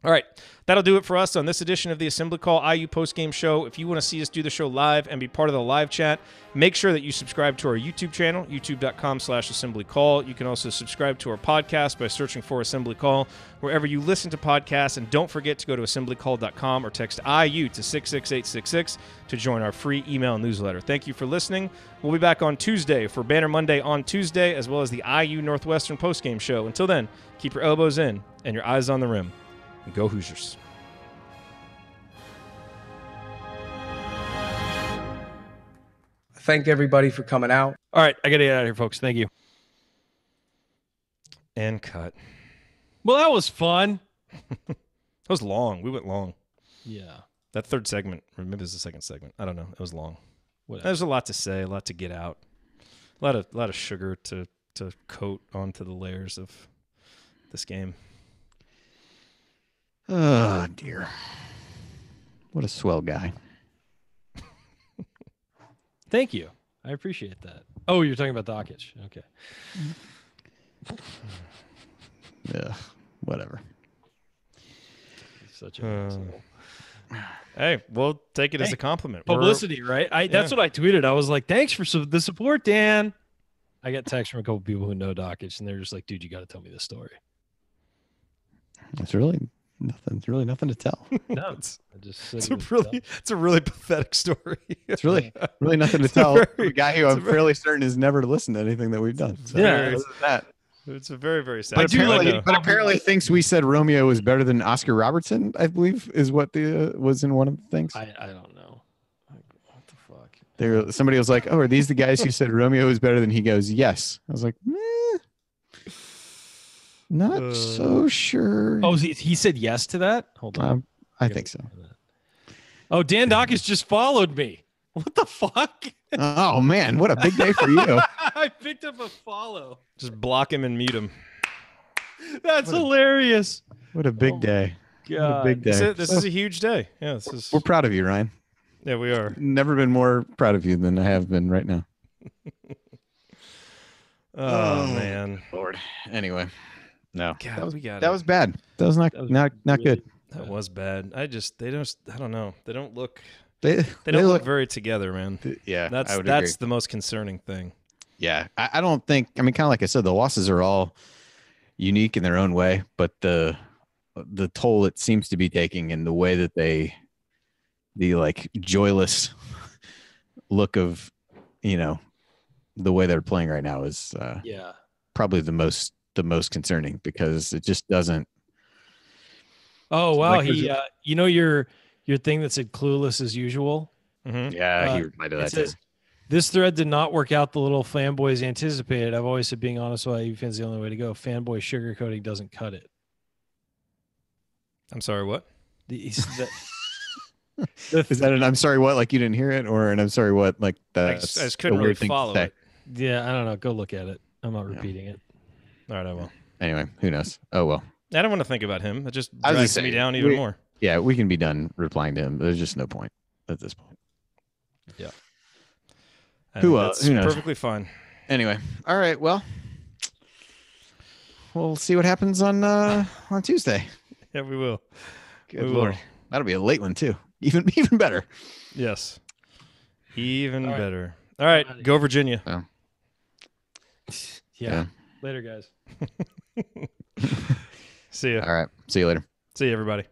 All right, that'll do it for us on this edition of the Assembly Call IU Postgame Show. If you want to see us do the show live and be part of the live chat, make sure that you subscribe to our YouTube channel, youtube.com/assemblycall. You can also subscribe to our podcast by searching for Assembly Call wherever you listen to podcasts. And don't forget to go to assemblycall.com or text IU to 66866 to join our free email newsletter. Thank you for listening. We'll be back on Tuesday for Banner Monday on Tuesday, as well as the IU Northwestern Postgame Show. Until then, keep your elbows in and your eyes on the rim. Go Hoosiers. Thank everybody for coming out. All right, I got to get out of here, folks. Thank you. And cut. Well, that was fun. That was long. We went long. Yeah. That third segment, or maybe it was the second segment. I don't know. It was long. Whatever. There's a lot to say, a lot to get out. A lot of sugar to coat onto the layers of this game. Oh, dear. What a swell guy. Thank you. I appreciate that. Oh, you're talking about Dockage. Okay. Yeah, whatever. Such a asshole. Hey, we'll take it as a compliment. Publicity, right? That's what I tweeted. I was like, thanks for the support, Dan. I got texts from a couple people who know Dockage, and they're just like, dude, you got to tell me this story. It's really nothing to tell. No, it's a really pathetic story. It's really nothing to tell. A guy who I'm fairly certain has never listened to anything that we've done. So it's a very, very sad. But apparently thinks we said Romeo was better than Oscar Robertson, I believe, is what was in one of the things. I don't know. What the fuck? Somebody was like, "Oh, are these the guys who said Romeo was better than?" He goes, "Yes." I was like, not so sure. Oh, he said yes to that? Hold on. I think so. Oh, Dan Dockage just followed me. What the fuck? Oh, man. What a big day for you. I picked up a follow. Just block him and mute him. That's hilarious. What a big day. God. What a big day. This is a huge day. Yeah, we're proud of you, Ryan. Yeah, we are. Never been more proud of you than I have been right now. Oh, man. Lord. Anyway. No, God, that was bad. That was not good. That was bad. I don't know. They don't look they don't look very together, man. Yeah, that's the most concerning thing. Yeah, I don't think. I mean, kind of like I said, the losses are all unique in their own way, but the the toll it seems to be taking, and the way that the like joyless look of, the way they're playing right now is probably the most concerning, because it just doesn't. Oh wow, like your thing that said clueless as usual. Mm-hmm. Yeah, he replied to that too. This thread did not work out the little fanboys anticipated. I've always said being honest with IU fans is the only way to go. Fanboy sugarcoating doesn't cut it. I'm sorry, what? Is that an I'm sorry what, like you didn't hear it, or an I'm sorry what, like I just couldn't really follow it. Yeah, I don't know. Go look at it. I'm not repeating it. All right, I will. Anyway, who knows? Oh well. I don't want to think about him. It just drags me down even more. Yeah, we can be done replying to him. There's just no point at this point. Yeah. Who knows? Perfectly fine. Anyway, all right. Well, we'll see what happens on Tuesday. Yeah, we will. Good Lord, that'll be a late one too. Even better. Yes. Even better. All right, go Virginia. Oh. Yeah. Later, guys. See ya. All right. See you later. See you, everybody.